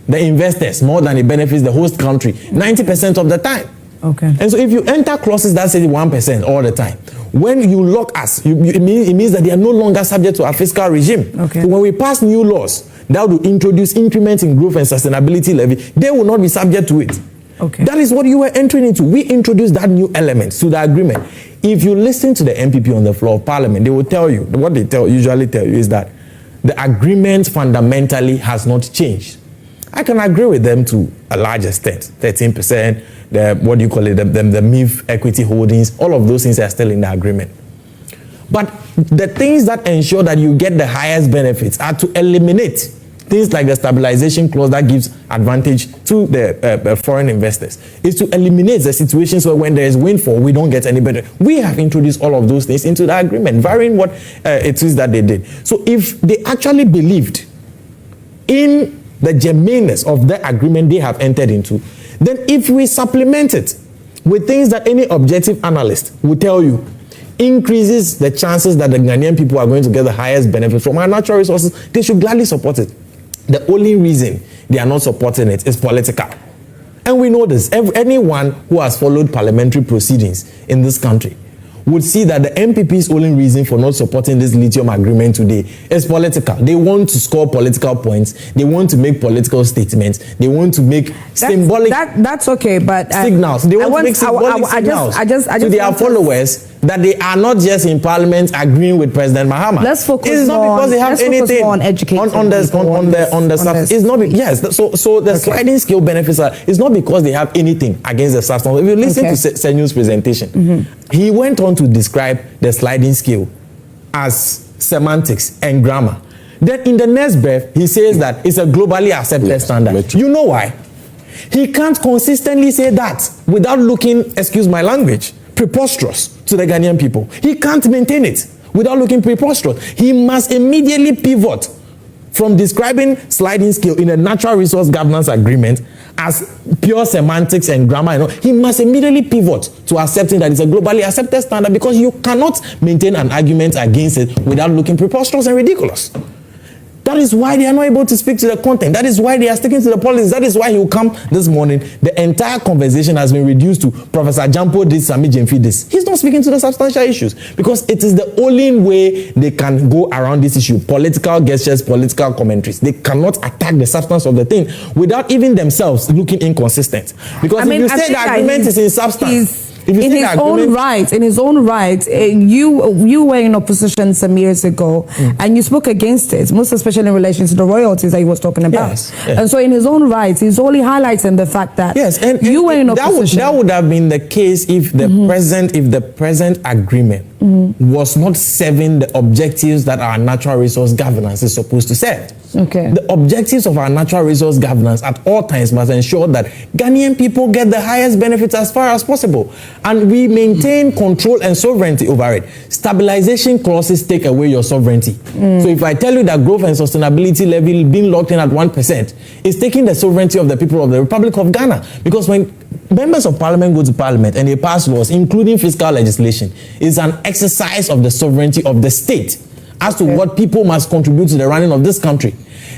the investors more than it benefits the host country 90% of the time. Okay. And so if you enter clauses that say 1% all the time, when you lock us, it means that they are no longer subject to our fiscal regime. Okay. So when we pass new laws that will introduce increments in growth and sustainability levy, they will not be subject to it. Okay. That is what you were entering into. We introduced that new element to the agreement. If you listen to the NPP on the floor of Parliament, they will tell you, what they usually tell you is that the agreement fundamentally has not changed. I can agree with them to a large extent. 13%, the MIF equity holdings, all of those things are still in the agreement. But the things that ensure that you get the highest benefits are to eliminate things like the stabilization clause that gives advantage to the foreign investors. Is to eliminate the situations where when there is windfall, we don't get any better. We have introduced all of those things into the agreement, varying what it is that they did. So if they actually believed in the genuineness of the agreement they have entered into, then if we supplement it with things that any objective analyst will tell you increases the chances that the Ghanaian people are going to get the highest benefit from our natural resources, they should gladly support it. The only reason they are not supporting it is political. And we know this. Anyone who has followed parliamentary proceedings in this country would see that the NPP's only reason for not supporting this lithium agreement today is political. They want to score political points. They want to make political statements. They want to make symbolic that's okay, but signals. They want to make symbolic signals to their followers that they are not just in Parliament agreeing with President Mahama. Let's focus It's not because they have anything on education on the substance. It's not. So the sliding scale benefits are. It's not because they have anything against the substance. If you listen to Senyo's presentation, he went on to describe the sliding scale as semantics and grammar. Then in the next breath, he says that it's a globally accepted standard. You know why? He can't consistently say that without looking, excuse my language, preposterous to the Ghanaian people. He can't maintain it without looking preposterous. He must immediately pivot from describing sliding scale in a natural resource governance agreement as pure semantics and grammar. He must immediately pivot to accepting that it's a globally accepted standard, because you cannot maintain an argument against it without looking preposterous and ridiculous. That is why they are not able to speak to the content. That is why they are sticking to the policies. That is why he will come this morning. The entire conversation has been reduced to Professor Jampo this, Sami Gyamfi this. He's not speaking to the substantial issues, because it is the only way they can go around this issue. Political gestures, political commentaries. They cannot attack the substance of the thing without even themselves looking inconsistent. Because if you say the agreement is in substance, If you in say his the agreement, in his own right, you were in opposition some years ago, and you spoke against it, most especially in relation to the royalties that he was talking about. Yes. And so, in his own right, he's only highlighting the fact that you were in opposition. That would have been the case if the present agreement was not serving the objectives that our natural resource governance is supposed to serve. Okay. The objectives of our natural resource governance at all times must ensure that Ghanaian people get the highest benefits as far as possible, and we maintain control and sovereignty over it. Stabilization clauses take away your sovereignty. So if I tell you that growth and sustainability level being locked in at 1% is taking the sovereignty of the people of the Republic of Ghana, because when members of parliament go to parliament and they pass laws, including fiscal legislation, it's an exercise of the sovereignty of the state as to what people must contribute to the running of this country.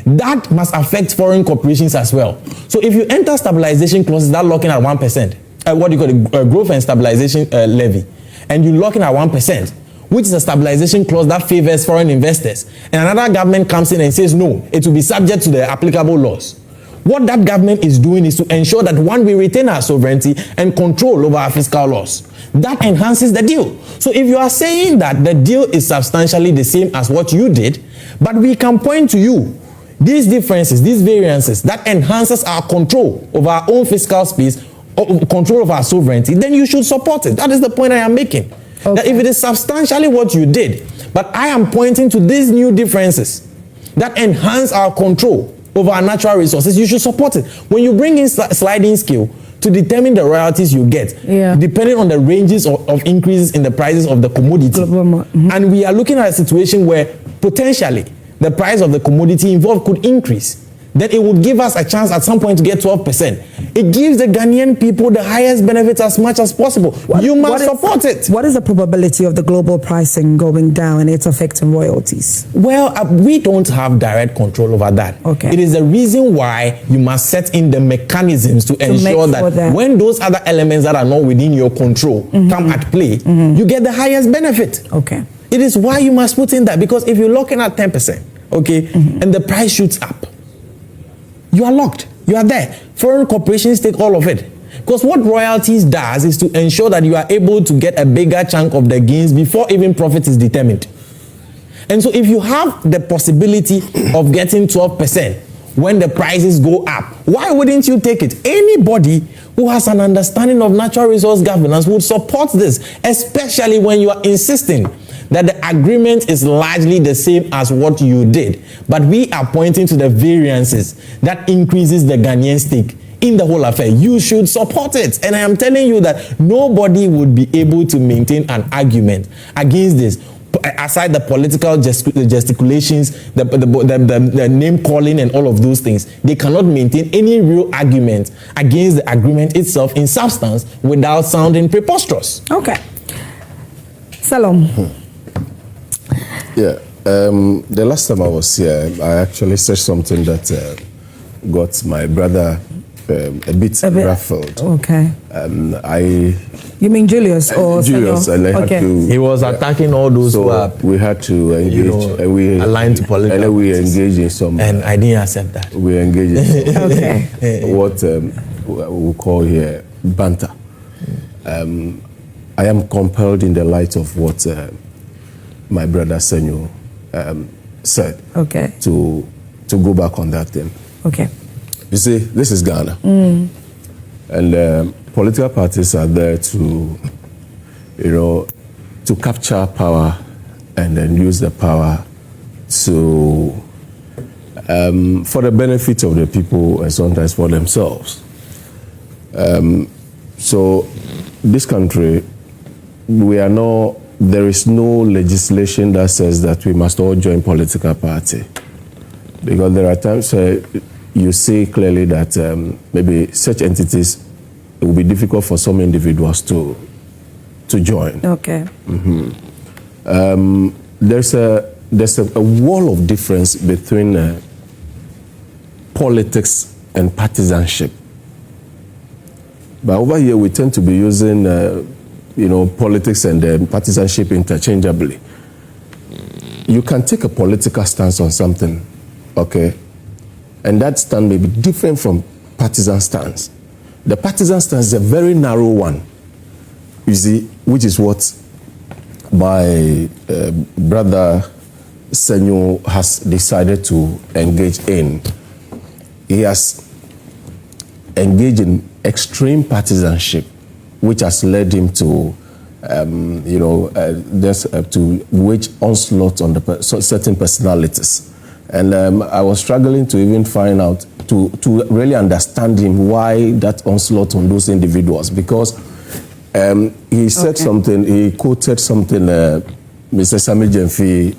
That must affect foreign corporations as well. So if you enter stabilization clauses that lock in at 1%, what do you call it, growth and stabilization levy, and you lock in at 1%, which is a stabilization clause that favors foreign investors, and another government comes in and says, no, it will be subject to the applicable laws. What that government is doing is to ensure that, one, we retain our sovereignty and control over our fiscal laws. That enhances the deal. So if you are saying that the deal is substantially the same as what you did, but we can point to you these differences, these variances, that enhances our control over our own fiscal space, or control of our sovereignty, then you should support it. That is the point I am making. Okay. That if it is substantially what you did, but I am pointing to these new differences that enhance our control over our natural resources, you should support it. When you bring in sliding scale to determine the royalties you get, depending on the ranges of increases in the prices of the commodity, and we are looking at a situation where potentially the price of the commodity involved could increase, then it would give us a chance at some point to get 12%. It gives the Ghanaian people the highest benefits as much as possible. You must support it. What is the probability of the global pricing going down and its affecting royalties? Well, we don't have direct control over that. Okay. It is the reason why you must set in the mechanisms to ensure that when those other elements that are not within your control come at play, you get the highest benefit. Okay. It is why you must put in that, because if you're looking at 10%, okay, and the price shoots up, you are locked. You are there. Foreign corporations take all of it. Because what royalties does is to ensure that you are able to get a bigger chunk of the gains before even profit is determined. And so if you have the possibility of getting 12% when the prices go up, why wouldn't you take it? Anybody who has an understanding of natural resource governance would support this, especially when you are insisting that the agreement is largely the same as what you did. But we are pointing to the variances that increases the Ghanaian stake in the whole affair. You should support it. And I am telling you that nobody would be able to maintain an argument against this, aside the political gesticulations, the name calling and all of those things. They cannot maintain any real argument against the agreement itself in substance without sounding preposterous. Okay. Salom. Yeah, the last time I was here, I actually said something that got my brother a bit ruffled. Okay. You mean Julius or Julius? And I had to, he was attacking all those who are. We had to engage, and we aligned to politics. And we engaged in some. And I didn't accept that. We engaged in some, what we call here banter. I am compelled in the light of what my brother Senyo said. Okay. To go back on that thing. Okay. You see, this is Ghana. And political parties are there to, to capture power and then use the power to, for the benefit of the people and sometimes for themselves. So this country, there is no legislation that says that we must all join political party. Because there are times you see clearly that maybe such entities, it will be difficult for some individuals to join. Okay. There's a wall of difference between politics and partisanship. But over here, we tend to be using, politics and partisanship interchangeably. You can take a political stance on something, okay? And that stand may be different from partisan stance. The partisan stance is a very narrow one. You see, which is what my brother Senyo has decided to engage in. He has engaged in extreme partisanship, which has led him to, to wage onslaught on certain personalities. And I was struggling to even find out, to really understand him, why that onslaught on those individuals. Because he said something, he quoted something Mr. Sami Jemfi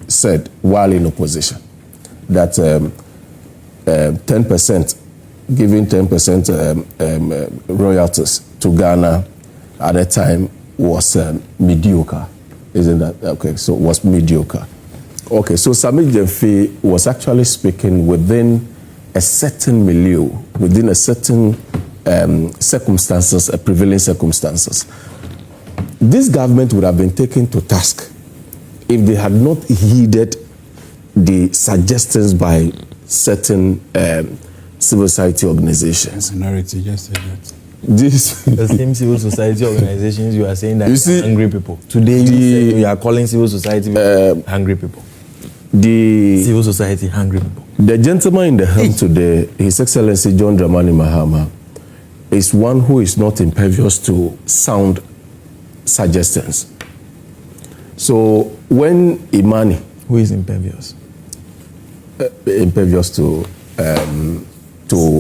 said while in opposition, that 10%, giving 10% royalties to Ghana at that time was mediocre. Isn't that okay? So it was mediocre. Okay, so Sami Jemfi was actually speaking within a certain milieu, within a certain circumstances, prevailing circumstances. This government would have been taken to task if they had not heeded the suggestions by certain civil society organizations. Minority just said that. The same civil society organizations you are saying that you see, hungry people. Today you are calling civil society hungry people. The civil society hungry people. The gentleman in the helm today, His Excellency John Dramani Mahama, is one who is not impervious to sound suggestions. So when Imani, who is impervious? Impervious to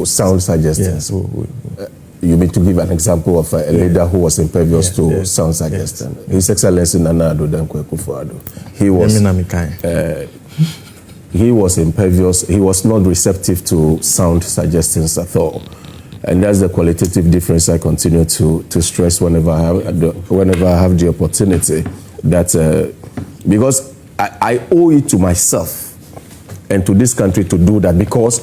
sound suggestions. Yes. You mean to give an example of a leader who was impervious to sound suggestions? Yes. His Excellency Nana Addo Dankwa Akufo-Addo. He was impervious. He was not receptive to sound suggestions at all. And that's the qualitative difference I continue to stress whenever I have the opportunity. That because I owe it to myself and to this country to do that, because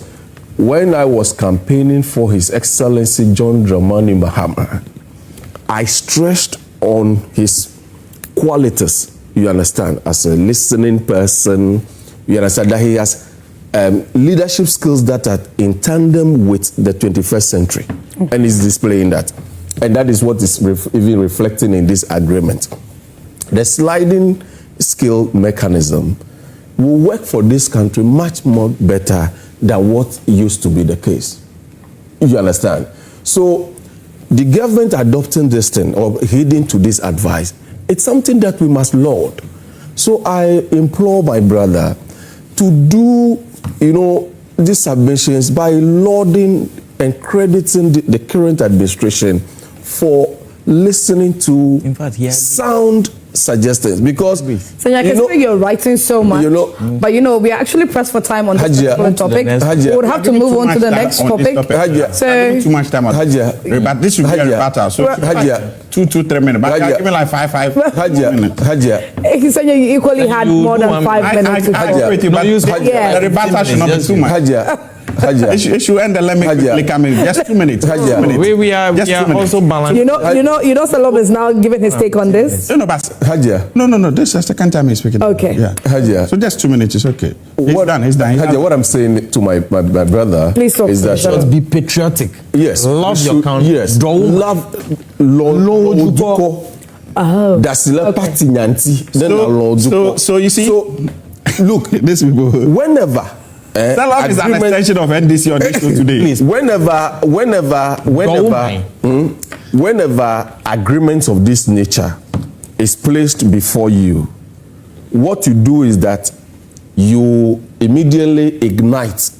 when I was campaigning for His Excellency John Dramani Mahama, I stressed on his qualities, you understand, as a listening person. You understand that he has leadership skills that are in tandem with the 21st century, and is displaying that. And that is what is even reflecting in this agreement. The sliding scale mechanism will work for this country much more better than what used to be the case. You understand? So the government adopting this thing or heeding to this advice, it's something that we must laud. So I implore my brother to do, these submissions by lauding and crediting the current administration for listening to sound suggestions, because Senyo, I can see you're writing so much, but we are actually pressed for time on this particular topic. We would have to move on to the next topic. So too much time on but this should be a rebuttal. So 2-3 minutes. But you're giving like 5 minutes. Senyo, you equally had more than 5 minutes. I agree with you, but the rebuttal should not be too much. It should end the just 2 minutes. We are also balanced. Salom is now giving his take on this. No, this is the second time he's speaking. Okay. Yeah. So just 2 minutes is okay. He's done. What I'm saying to my brother is that just be patriotic. Yes. Love your country. Yes. Love that's the party nyanti. So you see. So look, these people. Whenever. Salom is an extension of NDC on this show today. Please, whenever agreements of this nature is placed before you, what you do is that you immediately ignite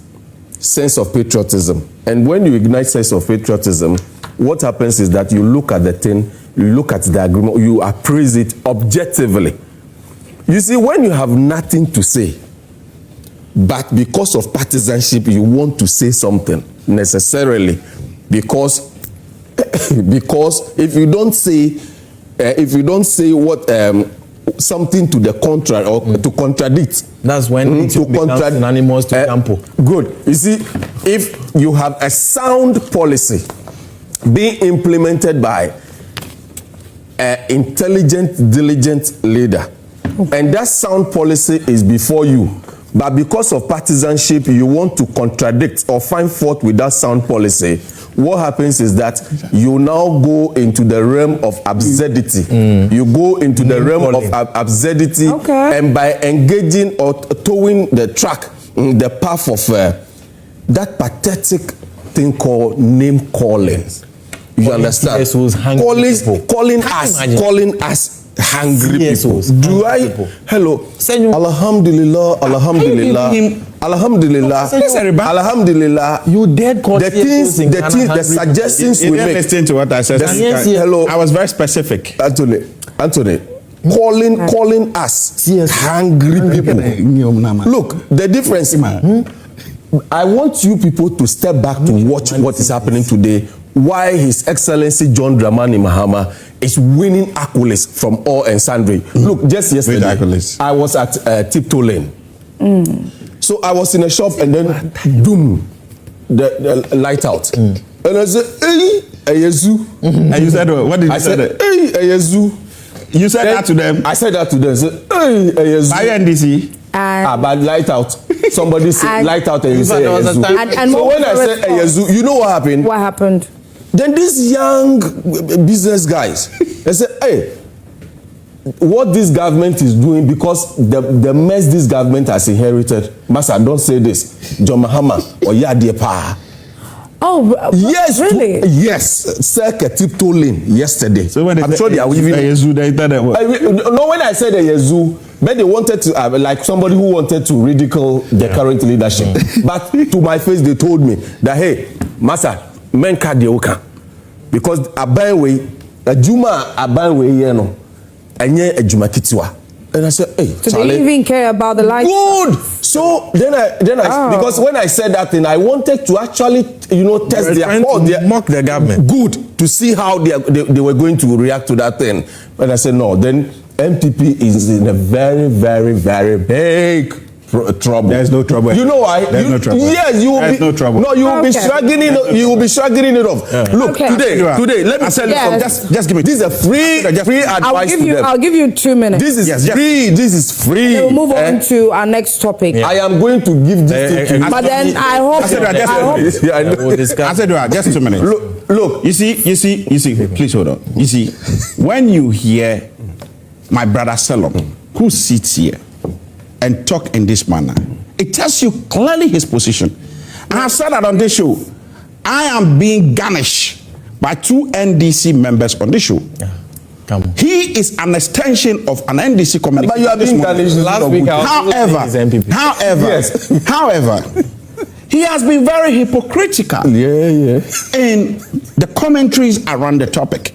sense of patriotism. And when you ignite sense of patriotism, what happens is that you look at the thing, you look at the agreement, you appraise it objectively. You see, when you have nothing to say, but because of partisanship, you want to say something necessarily, because if you don't say what something to the contrary or to contradict, that's when it becomes anonymous to campo. Good. You see, if you have a sound policy being implemented by an intelligent, diligent leader, and that sound policy is before you, but because of partisanship, you want to contradict or find fault with that sound policy, what happens is that you now go into the realm of absurdity. You go into the realm of absurdity, and by engaging or towing the track, the path of that pathetic thing called name calling. You understand? Calling us hungry people. Do I? Hello. Alhamdulillah, Alhamdulillah, Alhamdulillah, Alhamdulillah. You did call the things, the suggestions we make. Listen to what I said. Hello. I was very specific. Anthony. Calling us hungry people. Look, the difference. I want you people to step back to watch what is happening today. Why His Excellency John Dramani Mahama is winning accolades from all and sundry. Look, just yesterday, I was at Tiptoe Lane. So I was in a shop and then, boom, the light out. And I said, hey, Ayezu. And you said, what did you say? Hey, Ayezu. You said that to them? I said that to them. I said, hey, Ayezu. Are you NDC? But light out. Somebody said light out and you say Ayezu. And so when I said Ayezu, you know what happened? What happened? Then these young business guys, they say, hey, what this government is doing, because the mess this government has inherited, Master, don't say this, John Mahama or Yadiepa. Oh, yes, really? Yes, Circa Tiptoe Lane yesterday. So when I'm sure they are even. No, when I said Ayezu, but they wanted to, like somebody who wanted to ridicule the current leadership. But to my face, they told me that, hey, Master, men ka de oka, because abanwe ajuma abanwe ye no enye ajuma kitiwa. And I said, hey, so Charlie, they even care about the life. Good. So then I because when I said that thing, I wanted to actually, test mock the government. Good, to see how they were going to react to that thing. But I said, no, then NPP is in a very, very, very big trouble. There's no trouble. You know why? There's no trouble. Yes, you will be. No trouble. No, you will be struggling. You will be struggling it off. Yeah. Look, today. Let me tell you something. Just give me. This is a free advice to them. I'll give you 2 minutes. This is free. This is free. We'll move on to our next topic. I am going to give this to you. But then I hope. I said, just 2 minutes. Look. You see. Please hold on. You see, when you hear my brother Salom, who sits here and talk in this manner, it tells you clearly his position. I have said that on this show. I am being garnished by 2 NDC members on this show. Come on. He is an extension of an NDC communication. But you are being garnished last week. However, he has been very hypocritical in the commentaries around the topic.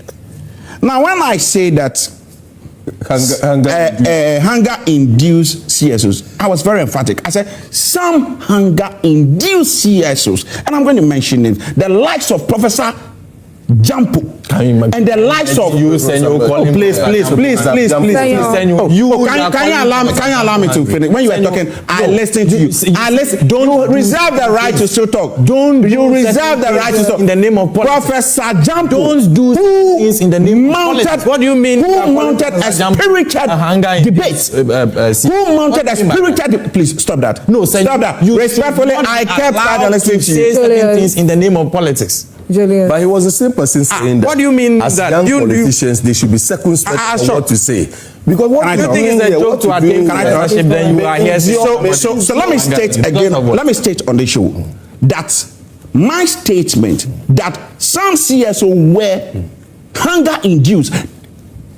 Now, when I say that hunger-induced CSOs, I was very emphatic. I said, some hunger-induced CSOs, and I'm going to mention it, the likes of Professor Jampo, and the likes of you, Senyo, please. Can you allow me to finish? When you were talking, I listened to you. Don't reserve the right to still talk. You reserve the right to talk in the name of politics. Professor Jampo, don't do things in the name of politics. What do you mean? Who mounted a spirited debate? Who mounted a spirited debate? Please stop that. No, stop that. Respectfully, I kept quiet listening to you. Say certain things in the name of politics. Julius. But he was the same person saying that. What do you mean as that young politicians, they should be circumspect on what to say? Because what do you think is a joke to attain leadership? Then you are here. So let me state again. Let me state on the show that my statement that some CSO were hunger-induced.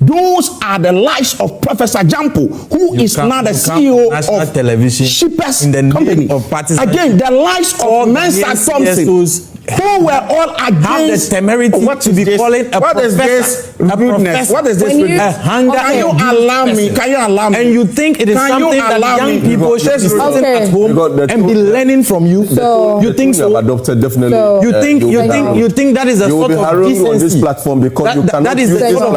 Those are the lives of Professor Jampo, who is now the CEO of television Shippers in the Company. Of again, the lives of Mensa Thompson, who were all against. Have the temerity what to be calling a professor. What is this? Hunger. Can you allow me? Can you allow me? And you think it is something that young people should be sitting at home and be learning from you? You think so? You have adopted definitely. You think that is a sort of decency on this platform because you cannot use this platform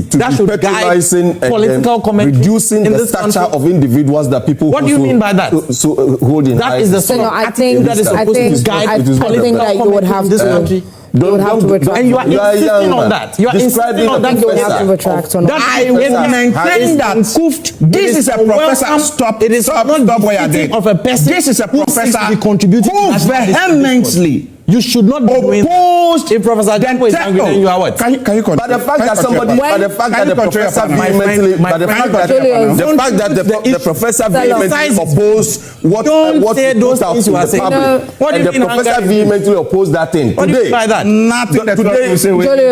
that should guide political commentary, reducing the stature of individuals that people. What do you mean by that? So holding. That is the sort of attitude that is supposed to guide political you would have this country. You would have to retract. And you are insisting on that. You are insisting on that. You would have to retract on that. I will maintain that this is a professor. Stop. It is not where you are of a person. This is a professor who vehemently. You should not be doing that. If Professor Jampo is angry, then you are what? Can you control? But the fact that somebody, but the fact that the professor vehementally, but the fact that the professor vehemently opposed what say those things you are saying. What and the professor vehemently opposed that thing. What do you mean by that? Nothing that today,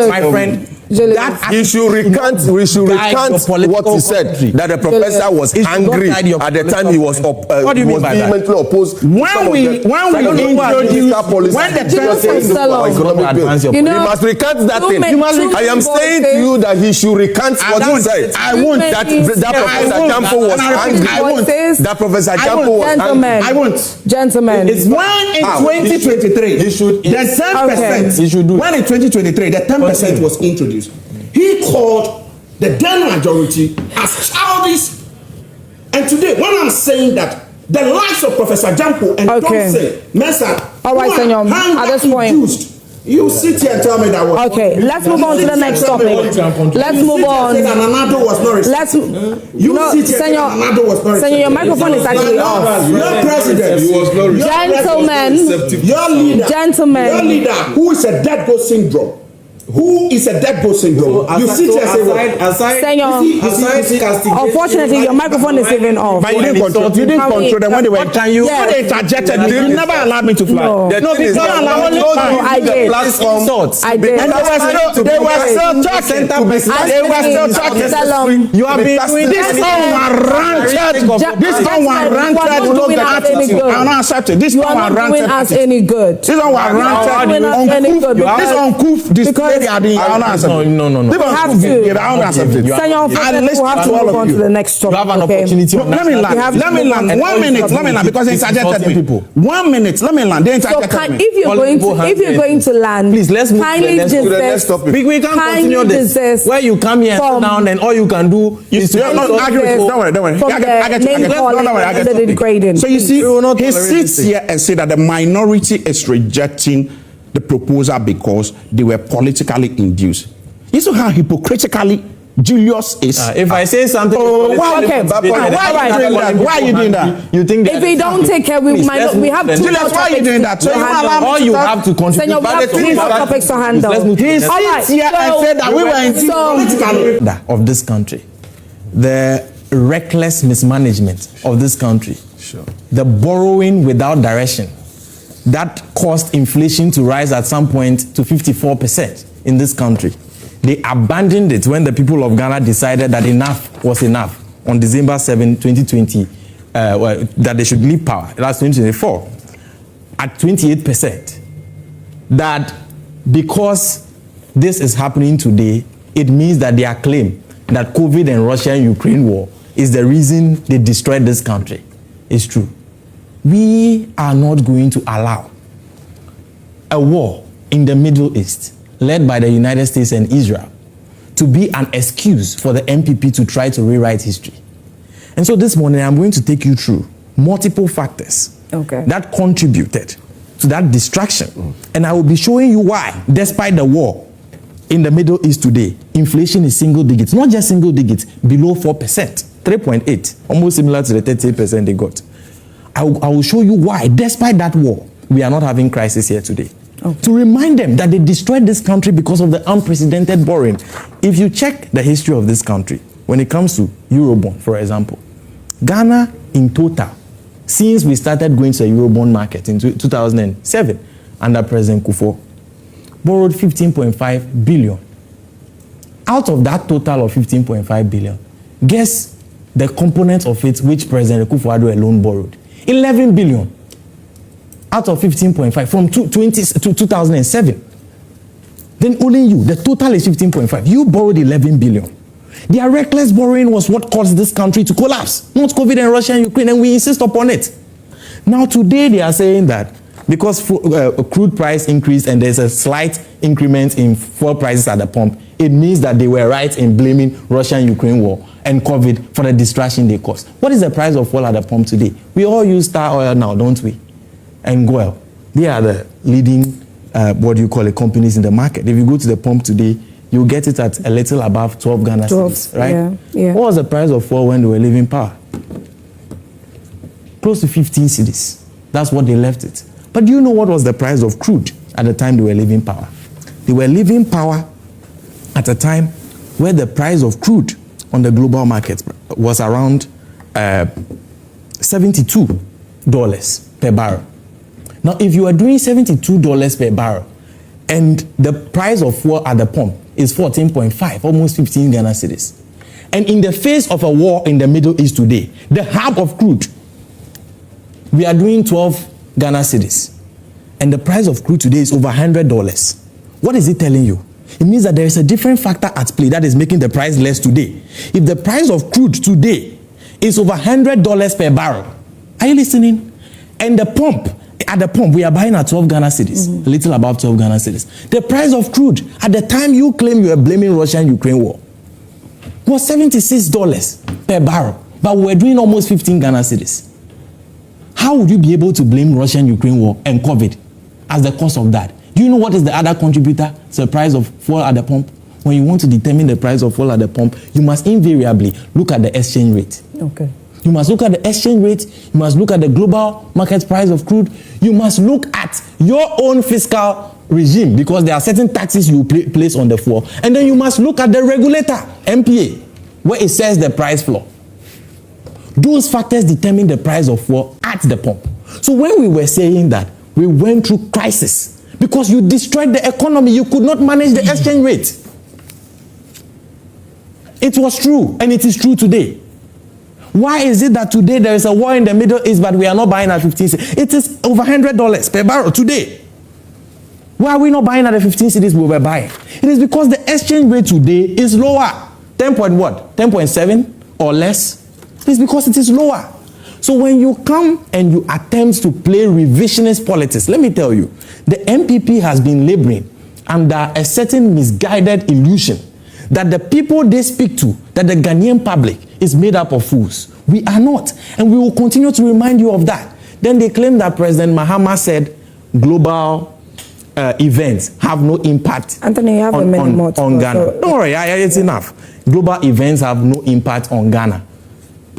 my friend. That he should recant what he said, that the professor was angry at the time he was vehemently opposed. When we introduce he must recant that thing. I am saying to you that he should recant what he said. I won't. That Professor Jampo was angry. I won't. That Professor Jampo was angry. I won't. Gentlemen. It's when in 2023, the 10%. He should do it. When in 2023, the 10% was introduced. He called the then majority as childish. And today, when I'm saying that the likes of Professor Jampo and Thompson, Mensah, all right, Senyo, at this point, you sit here and tell me that was okay. Let's move on to the next topic. Let's move on. Senyo, your microphone is actually off. Your president, Gentlemen, your leader, who is a dead goat syndrome. Who is a dead goat syndrome? You sit here and say, Senyo, unfortunately, your microphone is even off. But you didn't control them when they were when they interjected me. You never allowed me to fly. No, because I did. I did. And they were still talking. They were still talking. You have been doing this unwarranted. This unwarranted look at attitude. I don't accept it. This unwarranted us any good. This unwarranted. This uncouth display. No. Have to. I listen to all of you. To the next topic. You have an opportunity. Let me land. 1 minute. Let me land because they interjected me. 1 minute. Let me land. They interjected me. If you're going to land, please let's move to the next topic. We can't continue this. Where you come here and sit down and all you can do is to argue. Don't worry. I get degrading. So you see, he sits here and say that the minority is rejecting the proposal because they were politically induced. You see how hypocritically Julius is. If I say something, why are you doing that? You think that if we don't take care, we have two Julius, why are you doing that? So you have to contribute. Senyo, we have two more topics to handle. He sits here and said that we were in of this country, the reckless mismanagement of this country, the borrowing without direction, that caused inflation to rise at some point to 54% in this country. They abandoned it when the people of Ghana decided that enough was enough on December 7, 2020, that they should leave power. That's 2024 at 28%. That because this is happening today, it means that their claim that COVID and Russia and Ukraine war is the reason they destroyed this country is true. We are not going to allow a war in the Middle East led by the United States and Israel to be an excuse for the NPP to try to rewrite history. And so this morning I'm going to take you through multiple factors that contributed to that distraction. And I will be showing you why, despite the war in the Middle East today, inflation is single digits, not just single digits, below 4%, 3.8, almost similar to the 38% they got. I will show you why, despite that war, we are not having crisis here today. To remind them that they destroyed this country because of the unprecedented borrowing. If you check the history of this country, when it comes to Eurobond, for example, Ghana in total, since we started going to the Eurobond market in 2007, under President Kufuor, borrowed 15.5 billion. Out of that total of 15.5 billion, guess the component of it which President Kufuor alone borrowed? 11 billion out of 15.5 from 2007. Then only you, the total is 15.5. You borrowed 11 billion. Their reckless borrowing was what caused this country to collapse, not COVID and Russia and Ukraine, and we insist upon it. Now today they are saying that because crude price increased and there's a slight increment in fuel prices at the pump, it means that they were right in blaming Russia and Ukraine war and COVID for the distraction they caused. What is the price of fuel at the pump today? We all use Star Oil now, don't we? And Goel. They are the leading, companies in the market. If you go to the pump today, you get it at a little above 12 Ghana cedis, right? Yeah. What was the price of fuel when they were leaving power? Close to 15 cedis. That's what they left it. But do you know what was the price of crude at the time they were leaving power. They were leaving power at a time where the price of crude on the global market was around $72 per barrel. Now, if you are doing $72 per barrel and the price of fuel at the pump is 14.5, almost 15 Ghana cedis, and in the face of a war in the Middle East today, the hub of crude, we are doing 12 Ghana cedis, and the price of crude today is over $100. What is it telling you? It means that there is a different factor at play that is making the price less today. If the price of crude today is over $100 per barrel, are you listening? And at the pump, we are buying at 12 Ghana cedis, a little above 12 Ghana cedis. The price of crude, at the time you claim you were blaming Russia and Ukraine war, was $76 per barrel, but we were doing almost 15 Ghana cedis. How would you be able to blame Russia and Ukraine war and COVID as the cause of that? Do you know what is the other contributor to the price of fuel at the pump? When you want to determine the price of fuel at the pump, you must invariably look at the exchange rate. Okay. You must look at the exchange rate. You must look at the global market price of crude. You must look at your own fiscal regime, because there are certain taxes you place on the fuel. And then you must look at the regulator, MPA, where it says the price floor. Those factors determine the price of fuel at the pump. So when we were saying that we went through crisis because you destroyed the economy, you could not manage the exchange rate. It was true, and it is true today. Why is it that today there is a war in the Middle East, but we are not buying at 15 cedis? It is over $100 per barrel today. Why are we not buying at the 15 cedis we were buying? It is because the exchange rate today is lower. 10.7 or less? It's because it is lower. So when you come and you attempt to play revisionist politics, let me tell you, the NPP has been laboring under a certain misguided illusion that the people they speak to, that the Ghanaian public is made up of fools. We are not. And we will continue to remind you of that. Then they claim that President Mahama said global events have no impact Anthony, you have on Ghana. So Don't worry, it's enough. Global events have no impact on Ghana.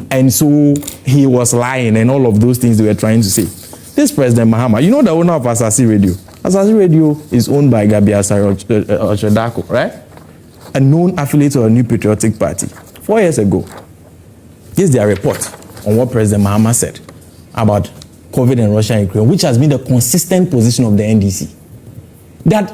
And so he was lying and all of those things they were trying to say. This President Mahama, you know the owner of Asasi Radio. Asasi Radio is owned by Gabi Asari Ochodako, right? A known affiliate of a New Patriotic Party. 4 years ago, this is their report on what President Mahama said about COVID and Russia and Ukraine, which has been the consistent position of the NDC. That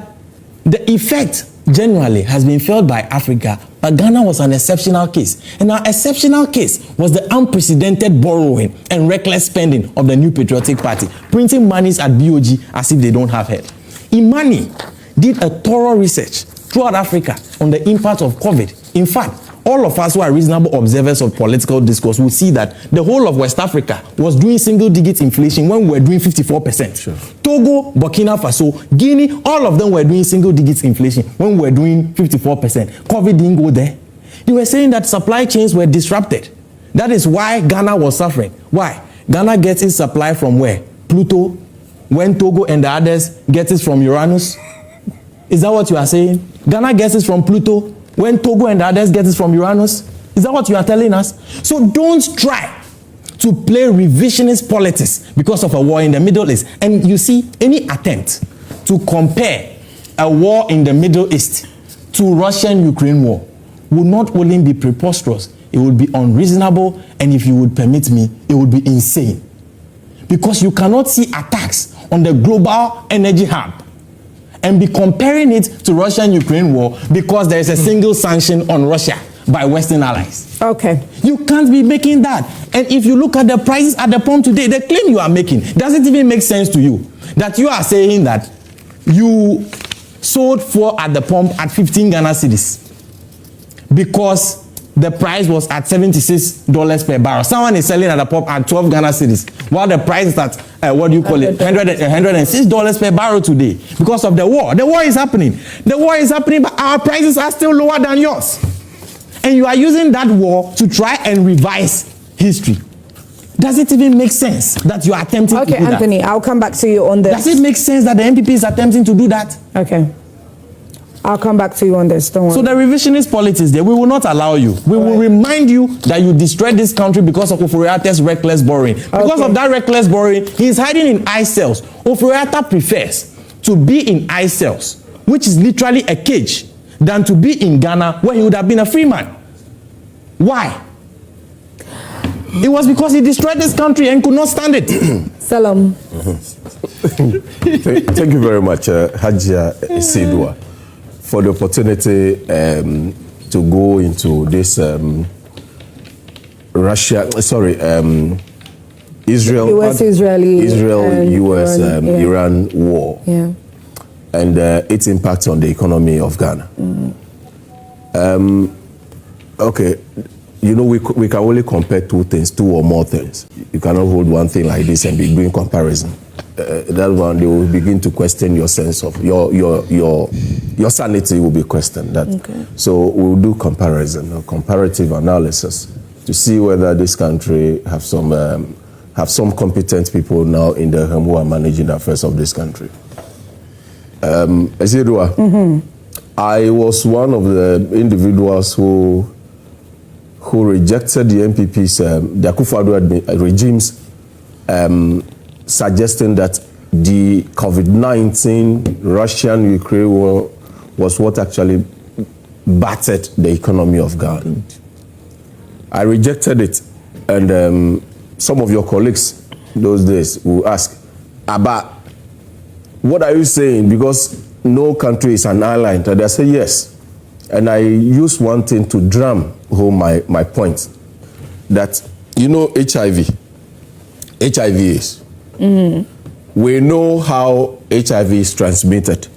the effect generally has been felt by Africa, but Ghana was an exceptional case. And our exceptional case was the unprecedented borrowing and reckless spending of the New Patriotic Party, printing monies at BOG as if they don't have head. Imani did a thorough research throughout Africa on the impact of COVID. In fact, all of us who are reasonable observers of political discourse will see that the whole of West Africa was doing single-digit inflation when we were doing 54%. Sure. Togo, Burkina Faso, Guinea, all of them were doing single-digit inflation when we were doing 54%. COVID didn't go there. They were saying that supply chains were disrupted. That is why Ghana was suffering. Why? Ghana gets its supply from where? Pluto. When Togo and the others get it from Uranus. Is that what you are saying? Ghana gets it from Pluto. When Togo and the others get it from Uranus? Is that what you are telling us? So don't try to play revisionist politics because of a war in the Middle East. And you see, any attempt to compare a war in the Middle East to Russian-Ukraine war would not only be preposterous, it would be unreasonable, and if you would permit me, it would be insane. Because you cannot see attacks on the global energy hub and be comparing it to Russian-Ukraine war because there is a single sanction on Russia by Western allies. Okay. You can't be making that. And if you look at the prices at the pump today, the claim you are making doesn't even make sense to you. That you are saying that you sold fuel at the pump at 15 Ghana cedis because the price was at $76 per barrel. Someone is selling at the pump at 12 Ghana cedis, while the price is at, $106 per barrel today because of the war. The war is happening. The war is happening, but our prices are still lower than yours. And you are using that war to try and revise history. Does it even make sense that you are attempting to do that? Okay, Anthony, I'll come back to you on this. Does it make sense that the NPP is attempting to do that? Okay. I'll come back to you on this. Don't worry. So the revisionist politics there, we will not allow you. We will remind you that you destroyed this country because of Oforiatta's reckless borrowing. Because of that reckless borrowing, he is hiding in ICELs. Oforiatta prefers to be in ICELS, which is literally a cage, than to be in Ghana, where he would have been a free man. Why? It was because he destroyed this country and could not stand it. Salam. Thank you very much, Hajia Sidua, for the opportunity to go into this Israel-US-Iran war, yeah, and its impact on the economy of Ghana. Okay, you know, we can only compare two or more things. You cannot hold one thing like this and be doing comparison. That one, they will begin to question your sense of your sanity will be questioned. Okay. So we'll do comparison or comparative analysis to see whether this country have some competent people now in the who are managing the affairs of this country. Ezidua, I was one of the individuals who rejected the NPP's, the Akufo-Addo regime's suggesting that the COVID-19 Russian-Ukraine war was what actually battered the economy of Ghana. I rejected it, and some of your colleagues those days will ask, Abba, what are you saying? Because no country is an island. And I say yes. And I use one thing to drum home my point, that, you know, HIV is. We know how HIV is transmitted.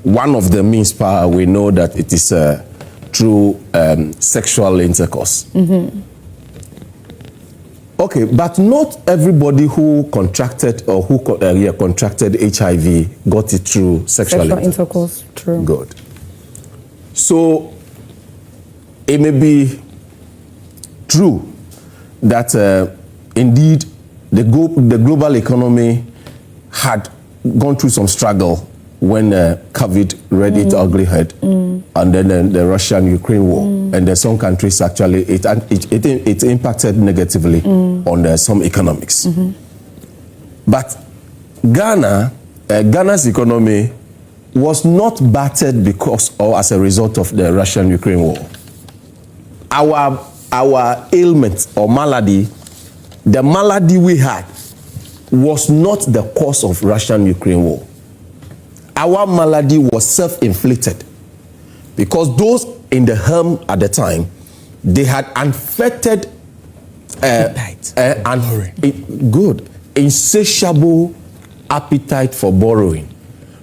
One of the means we know that it is through sexual intercourse. Okay, but not everybody who contracted or who contracted HIV got it through sexual intercourse. True. Good. So it may be true that indeed the global economy had gone through some struggle when COVID reared its ugly head, and then the Russian-Ukraine war, and then some countries actually it impacted negatively on some economics. But Ghana's economy was not battered because or as a result of the Russian-Ukraine war. Our ailment or malady, the malady we had, was not the cause of Russian-Ukraine war. Our malady was self-inflicted because those in the helm at the time, they had unfettered insatiable appetite for borrowing.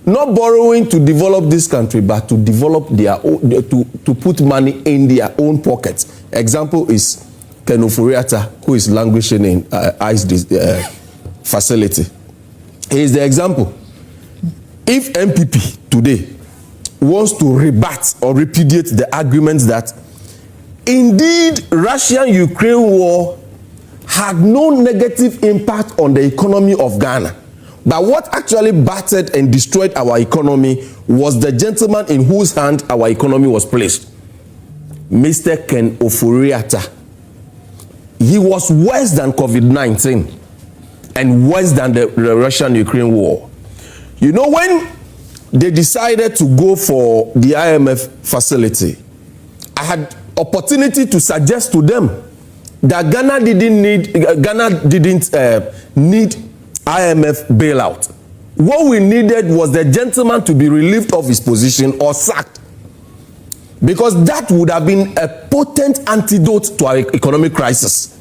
Not borrowing to develop this country, but to develop their own, to put money in their own pockets. Example is Ken Ofori-Atta, who is languishing in ICE facility. He is the example. If NPP today wants to rebut or repudiate the arguments that indeed Russian-Ukraine war had no negative impact on the economy of Ghana, but what actually battered and destroyed our economy was the gentleman in whose hand our economy was placed, Mr. Ken Ofori-Atta. He was worse than COVID-19 and worse than the Russian-Ukraine war. You know, when they decided to go for the IMF facility, I had opportunity to suggest to them that Ghana didn't need IMF bailout. What we needed was the gentleman to be relieved of his position or sacked, because that would have been a potent antidote to our economic crisis.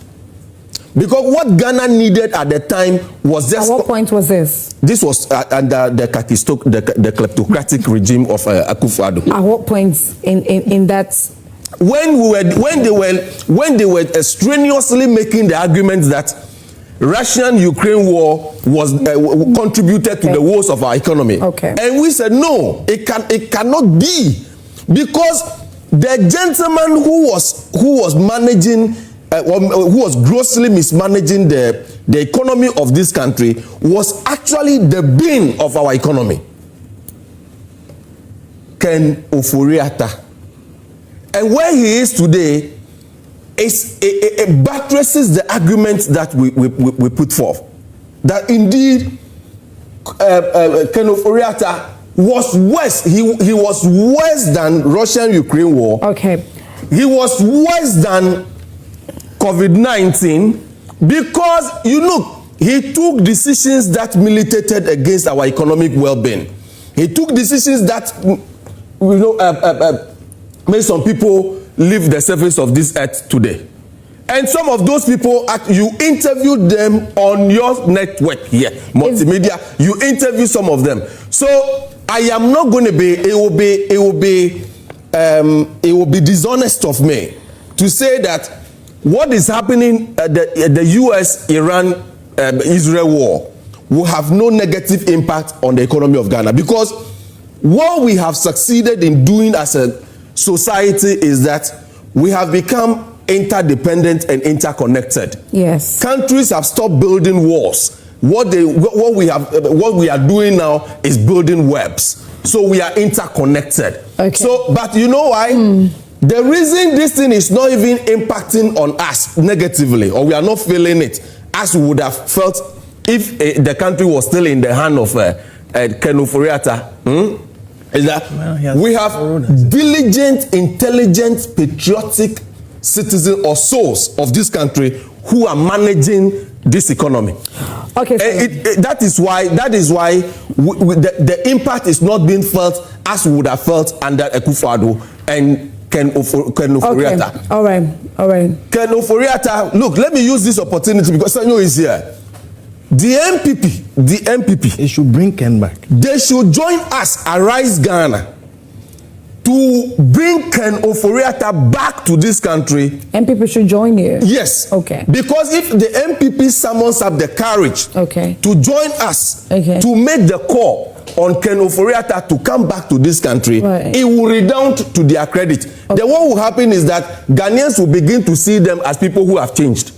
Because what Ghana needed at the time was just... At what point was this? This was under the kleptocratic regime of Akufo-Addo. At what point in that? When they were strenuously making the argument that Russian-Ukraine war was contributed to the woes of our economy. Okay. And we said no, it cannot be, because the gentleman who was managing who was grossly mismanaging the economy of this country was actually the bane of our economy. Ken Ofori-Atta. And where he is today is it buttresses the arguments that we put forth. That indeed Ken Ofori-Atta was worse. He was worse than Russian-Ukraine war. Okay. He was worse than COVID-19 because, he took decisions that militated against our economic well-being. He took decisions that, made some people leave the surface of this earth today. And some of those people, you interviewed them on your network here, multimedia. You interview some of them. So I am not going to be. It will be dishonest of me to say that what is happening at the U.S.-Iran-Israel war will have no negative impact on the economy of Ghana, because what we have succeeded in doing as a society is that we have become interdependent and interconnected. Yes. Countries have stopped building walls. What we are doing now is building webs. So we are interconnected. Okay. So, but you know why? The reason this thing is not even impacting on us negatively, or we are not feeling it as we would have felt if the country was still in the hand of Ken Ofori-Atta, is that we have diligent, intelligent, patriotic citizens or souls of this country who are managing this economy. Okay. That is why the impact is not being felt as we would have felt under Akufo-Addo and Ken Ofori-Atta. Okay. All right. Ken Ofori-Atta, look, let me use this opportunity because Senyo is here. The NPP. They should bring Ken back. They should join us, Arise Ghana, to bring Ken Ofori-Atta back to this country. NPP should join you? Yes. Okay. Because if the NPP summons up the courage to join us, to make the call on Ken Ofori-Atta to come back to this country, it will redound to their credit. Then what will happen is that Ghanaians will begin to see them as people who have changed,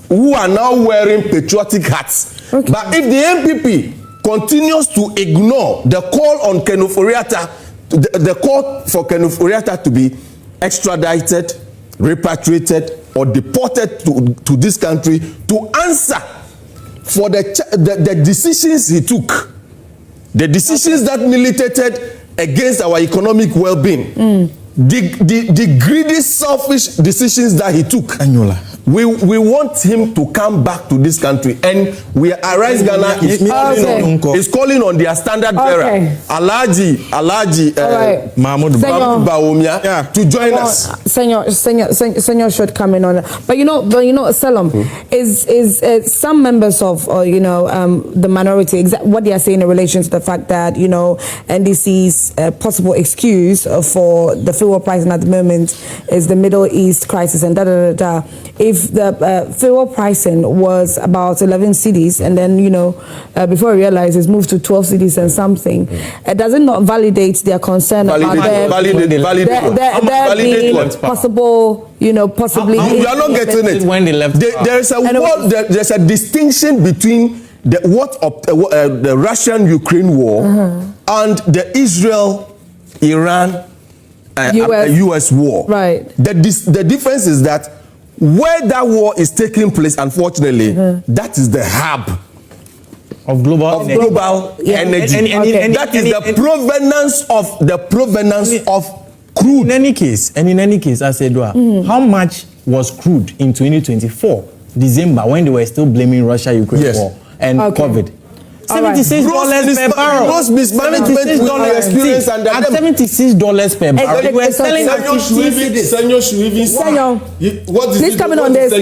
who are now wearing patriotic hats. But if the NPP continues to ignore the call on Ken Ofori-Atta, the call for Ken Ofori-Atta to be extradited, repatriated, or deported to this country to answer for the decisions he took, the decisions that militated against our economic well-being, the greedy, selfish decisions that he took. We want him to come back to this country, and we Arise Ghana is calling on their standard bearer, Alhaji Mahmoud Baumia, to join us. Senyo should come in on that. But Selim, is some members of the minority, what they are saying in relation to the fact that NDC's possible excuse for the fuel pricing at the moment is the Middle East crisis and If the fuel pricing was about 11 cedis, and then before I realized it's moved to 12 cedis and something, does it not validate their concern about there being possible, possibly? We are not getting it. When they left, there's a distinction between the Russian-Ukraine war and the Israel-Iran US war. Right. The difference is that where that war is taking place, unfortunately, that is the hub of global energy. That is the provenance of crude. In any case, I said, how much was crude in 2024 December when they were still blaming Russia-Ukraine war and COVID? $76 per barrel. Gross mismanagement we experience under them. At $76 per barrel. We were selling at Senyo should even please come in on this.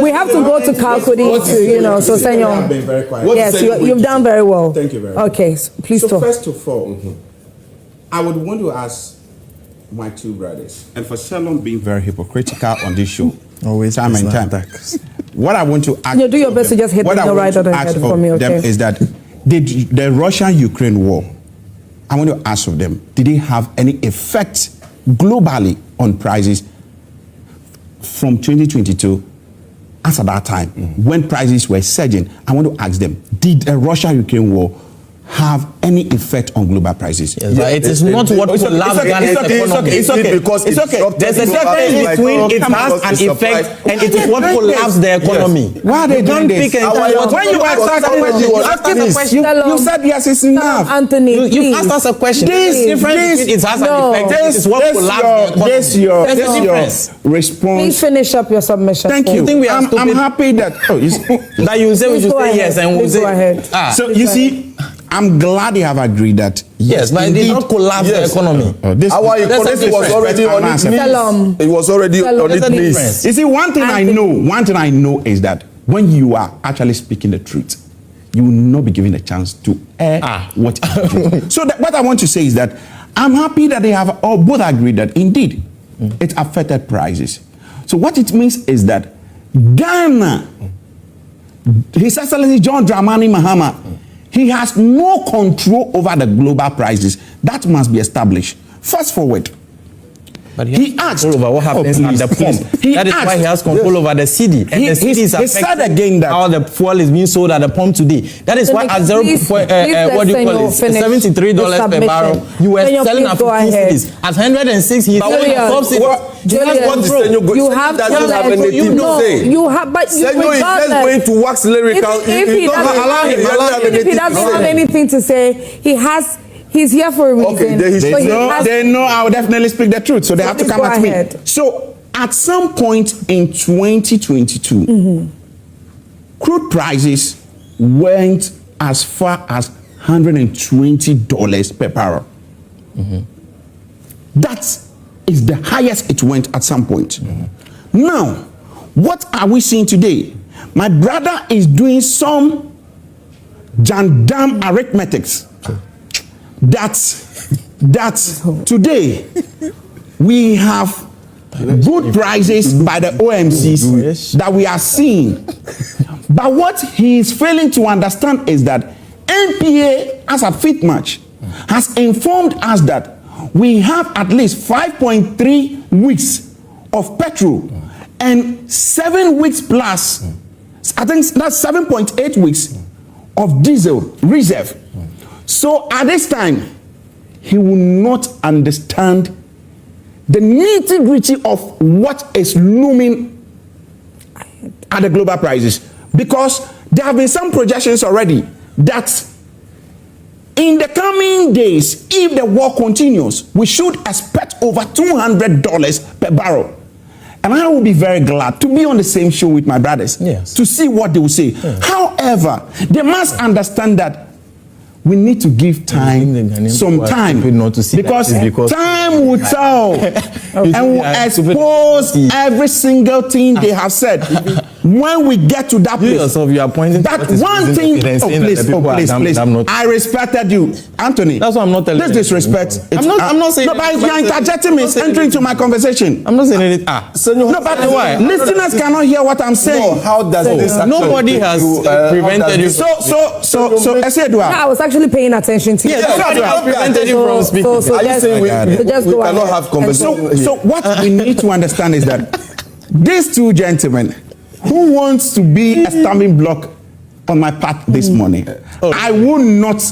We have to go to Kalkudi to, so Senyo. Yes, you've done very well. Thank you very much. Okay, please talk. So first of all, I would want to ask my two brothers, and for Shalom being very hypocritical on this show, always time and time. What I want to ask, do your best to just hit the right on the head for me, okay? Is that the Russian-Ukraine war, I want to ask of them, did it have any effect globally on prices from 2022 after that time when prices were surging? I want to ask them, did the Russia-Ukraine war have any effect on global prices. Yes, but it is not what collapsed Ghana's economy. It's okay. Because it's okay. There's a difference between it has an effect and it is what collapsed the economy. Yes. Why are they doing this? When you asked us a question, you said yes, it's enough. Anthony, you asked us a question. This difference between it has an effect. This is what collapsed the economy. This your response. Please finish up your submission. Thank you. I'm happy that that you say we should say yes and we'll say go ahead. So you see, I'm glad you have agreed that yes, but it did not collapse the economy. Our economy was already on its knees. It was already on its knees. You see, one thing I know is that when you are actually speaking the truth, you will not be given a chance to air what is true. So what I want to say is that I'm happy that they have all both agreed that indeed it affected prices. So what it means is that Ghana, His Excellency John Dramani Mahama, he has no control over the global prices. That must be established. Fast forward. But he has control over what happens at the pump. That is why he has control over the CD. And the CD is affecting how the fuel is being sold at the pump today. That is why at $73 per barrel, you were selling at 15 cedis. At 106, he's selling at 12 cedis. You have doesn't have anything to say. You have, but Senyo is just going to wax lyrical. If he doesn't have anything to say, he's here for a reason. Okay, they know I will definitely speak the truth, so they have to come at me. So at some point in 2022, crude prices went as far as $120 per barrel. That is the highest it went at some point. Now, what are we seeing today? My brother is doing some jandam arithmetics. That today we have good prices by the OMCs that we are seeing. But what he is failing to understand is that NPA, as a fit match, has informed us that we have at least 5.3 weeks of petrol and 7 weeks plus, I think that's 7.8 weeks of diesel reserve. So at this time, he will not understand the nitty-gritty of what is looming at the global prices. Because there have been some projections already that in the coming days, if the war continues, we should expect over $200 per barrel. And I will be very glad to be on the same show with my brothers to see what they will say. However, they must understand that we need to give time, some time, because time will tell and will expose every single thing they have said. When we get to that place, you are pointing that one thing, please, I respected you, Anthony. That's what I'm not telling you. This disrespect. I'm not saying. No, but you're interjecting me, entering into my conversation. I'm not saying anything. No, but why? Listeners cannot hear what I'm saying. No, how does this? Nobody has prevented you. So, I was actually paying attention to you. Nobody has prevented you from speaking. Are you saying we cannot have conversation? So what we need to understand is that these two gentlemen who wants to be a stumbling block on my path this morning, I will not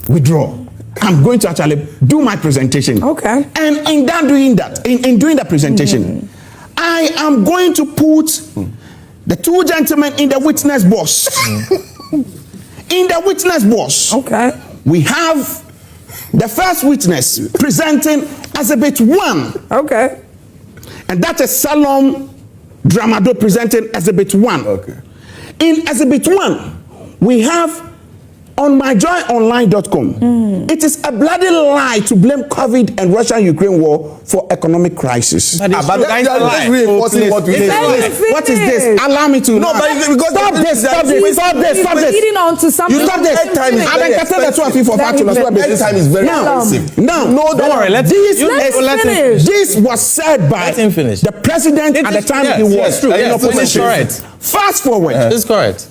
withdraw. I'm going to actually do my presentation. Okay. And in doing the presentation, I am going to put the two gentlemen in the witness box. In the witness box, we have the first witness presenting Exhibit 1. Okay. And that is Salom Dramado presenting Exhibit 1. Okay. In Exhibit 1, we have on myjoyonline.com. It is a bloody lie to blame COVID and Russia-Ukraine war for economic crisis. But that's reinforcing what we say. What is this? Allow me to. No, but because stop this. Leading on to something. You stop this. Time is very expensive. Time is very expensive. Now, no, don't worry. Let's finish. This was said by the president at the time he was in opposition. Fast forward. It's correct.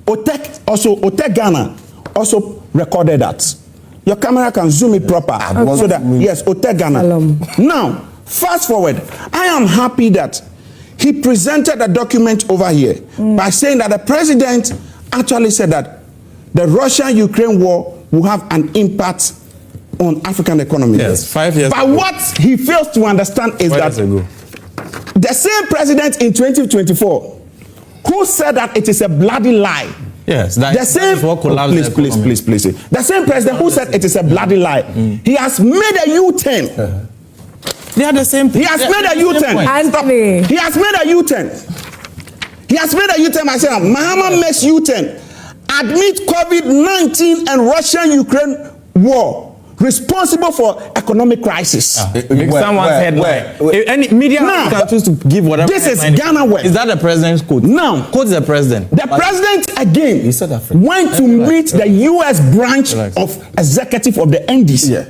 Otek Ghana also recorded that. Your camera can zoom it proper. So that, yes, Otek Ghana. Now, fast forward. I am happy that he presented a document over here by saying that the president actually said that the Russia-Ukraine war will have an impact on African economy. Yes, 5 years But ago. what he fails to understand is that the same president in 2024 who said that it is a bloody lie. Yes, the same. Please. The same president who said it is a bloody lie. He has made a U-turn. They are the same. He has made a U-turn. Anthony. He has made a U-turn. He has made a U-turn. I said, Mahama makes U-turn. Admit COVID-19 and Russia-Ukraine war responsible for economic crisis. Someone's headline. Any media can choose to give whatever. This is Ghana West. Is that the president's quote? Now, quote the president. The president again went to meet the U.S. branch of executive of the NDC. Yeah.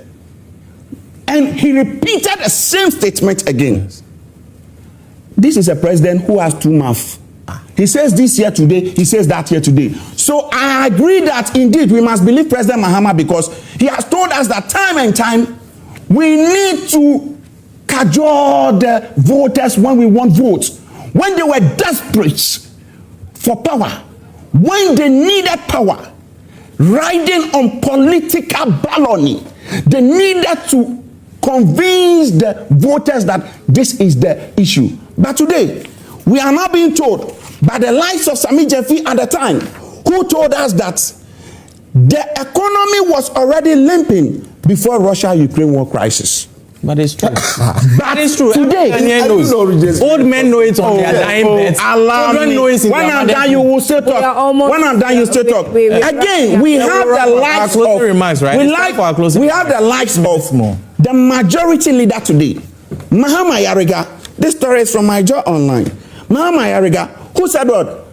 And he repeated the same statement again. This is a president who has two mouths. He says this here today, he says that here today. So I agree that indeed we must believe President Mahama because he has told us that time and time we need to cajole the voters when we want votes. When they were desperate for power, when they needed power, riding on political baloney, they needed to convince the voters that this is the issue. But today, we are now being told by the likes of Sami Jefi at the time, who told us that the economy was already limping before Russia-Ukraine war crisis. But it's true. But it's true. Today, old men know it on their dying beds. Children know it in when I'm done, you will still talk. When I'm done, you still talk. Again, we have the likes of we have the likes of the majority leader today, Mahama Yariga. This story is from my job online. Mahama Yariga, who said what?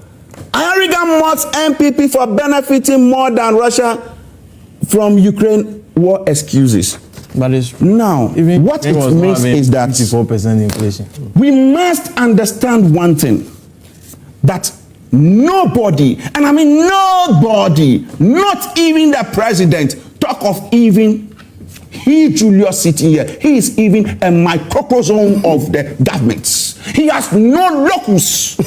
Yariga mocks NPP for benefiting more than Russia from Ukraine war excuses. But it's now, what it means is that 54% inflation. We must understand one thing, that nobody, and I mean nobody, not even the president, talk of even he, Julius, sitting here, he is even a microcosm of the governments. He has no locus.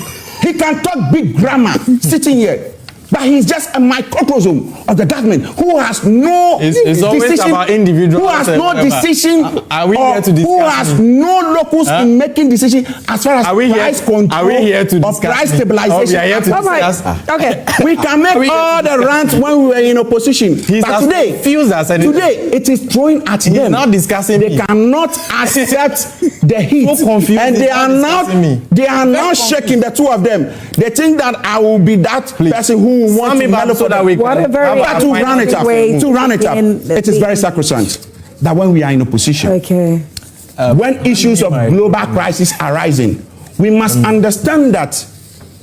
He can talk big grammar sitting here. But he's just a microcosm of the government who has no decision, about individual who has no decision, are we here to discuss who has no locus in making decision as far as price control or price stabilization. Okay. We can make all the rants when we were in opposition. But today it is throwing at them. Not discussing they cannot accept the heat. And they are now shaking, the two of them. They think that I will be that person who want me back so that we can to run it up. It is very sacrosanct that when we are in opposition, when issues of global crisis are rising, we must understand that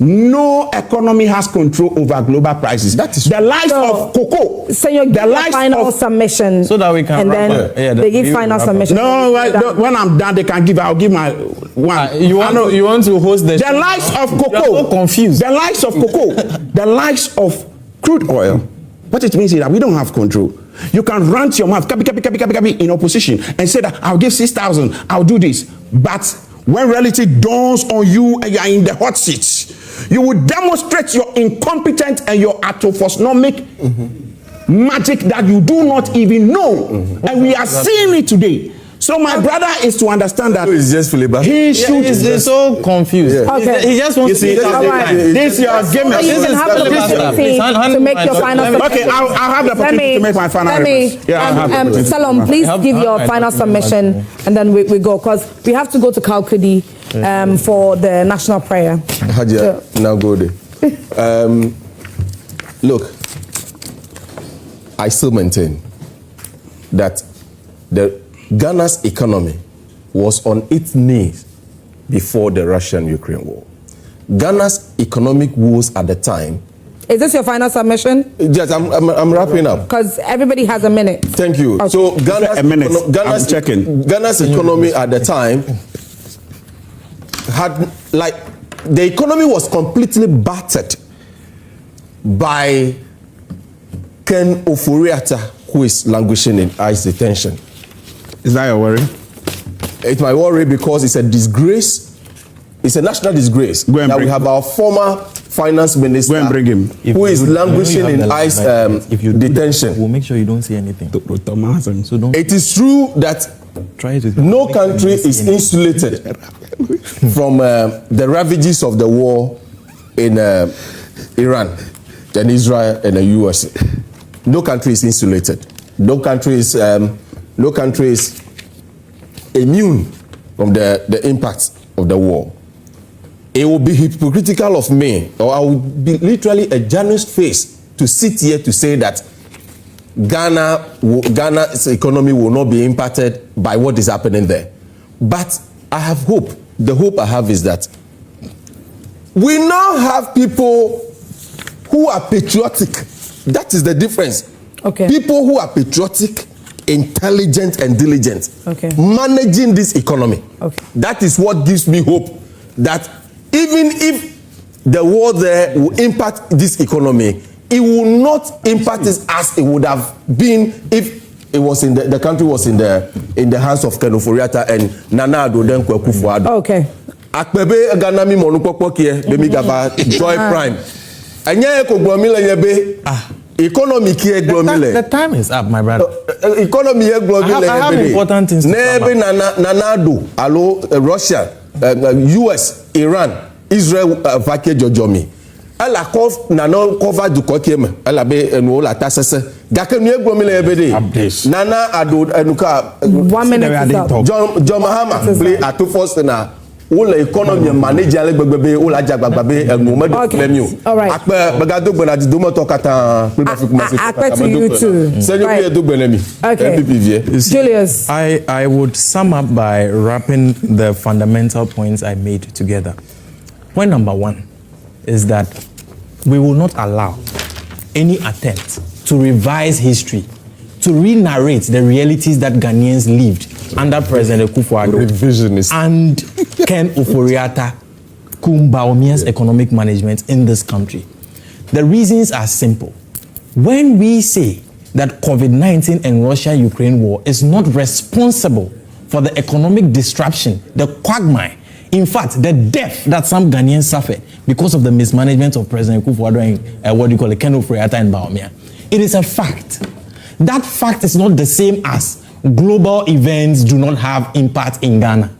no economy has control over global crisis. That is the life of cocoa. So you give the final submission, so that we can. And then they give final submission. No, when I'm done, they can give. I'll give my one. You want to host the likes of cocoa. So confused. The likes of cocoa. The likes of crude oil. What it means is that we don't have control. You can rant your mouth, in opposition, and say that I'll give 6,000. I'll do this, but when reality dawns on you and you are in the hot seats, you will demonstrate your incompetence and your autophosnomic magic that you do not even know. And we are seeing it today. So my brother is to understand that he's just he should. He's so confused. Yeah. Okay. He just wants to see this your game. You can have the opportunity to make your final submission. Okay, I'll have the opportunity to make my final submission. Salom, please give your final submission and then we go, because we have to go to Kalkudi for the national prayer. Haja, now go there. Look, I still maintain that Ghana's economy was on its knees before the Russian-Ukraine war. Ghana's economic woes at the time. Is this your final submission? Yes, I'm wrapping up. Because everybody has a minute. Thank you. Okay. So Ghana's economy at the time had, like, the economy was completely battered by Ken Ofori-Atta, who is languishing in ICE detention. Is that your worry? It's my worry because it's a disgrace. It's a national disgrace that we have our former finance minister, go and bring him. who is languishing in ICE detention. We'll make sure you don't say anything. So don't. It is true that no country is insulated from the ravages of the war in Iran and Israel and the US. No country is insulated. No country is immune from the impacts of the war. It will be hypocritical of me, or I will be literally a journalist face to sit here to say that Ghana's economy will not be impacted by what is happening there. But I have hope. The hope I have is that we now have people who are patriotic. That is the difference. Okay. People who are patriotic, intelligent, and diligent. Okay. Managing this economy. Okay. That is what gives me hope that even if the war there will impact this economy, it will not impact it as it would have been if it was in the country was in the hands of Ken Ofori-Atta and Nana Addo Dankwa Akufo-Addo. Okay. Akpebe Ghana mi monu popokie bemi gaba Joy Prime. Anya ko glomile yebe economy ki e glomile. The time is up, my brother. Economy e glomile yebe. I have important things to talk about. Nana Addo, allo Russia, US, Iran, Israel vake jojomi. Ela cover du kokiem. Ela be enu la tasese. Gake nu e glomile yebe de. Nana Addo enuka 1 minute John Mahama play at two first na all economy manager le gbegbe all ajagbagbe enu me do premium. All right. Akpe begado gbena di do moto kata Akpe to you too. Senyo ye do gbenemi. NPP vie. Julius. I would sum up by wrapping the fundamental points I made together. Point number 1 is that we will not allow any attempt to revise history, to re-narrate the realities that Ghanaians lived under President Akufo-Addo and Ken Ofori-Atta, Kumbaomia's economic management in this country. The reasons are simple. When we say that COVID-19 and Russia-Ukraine war is not responsible for the economic disruption, the quagmire, in fact, the death that some Ghanaians suffered because of the mismanagement of President Akufo-Addo and Ken Ofori-Atta and Baomia, it is a fact. That fact is not the same as global events do not have impact in Ghana.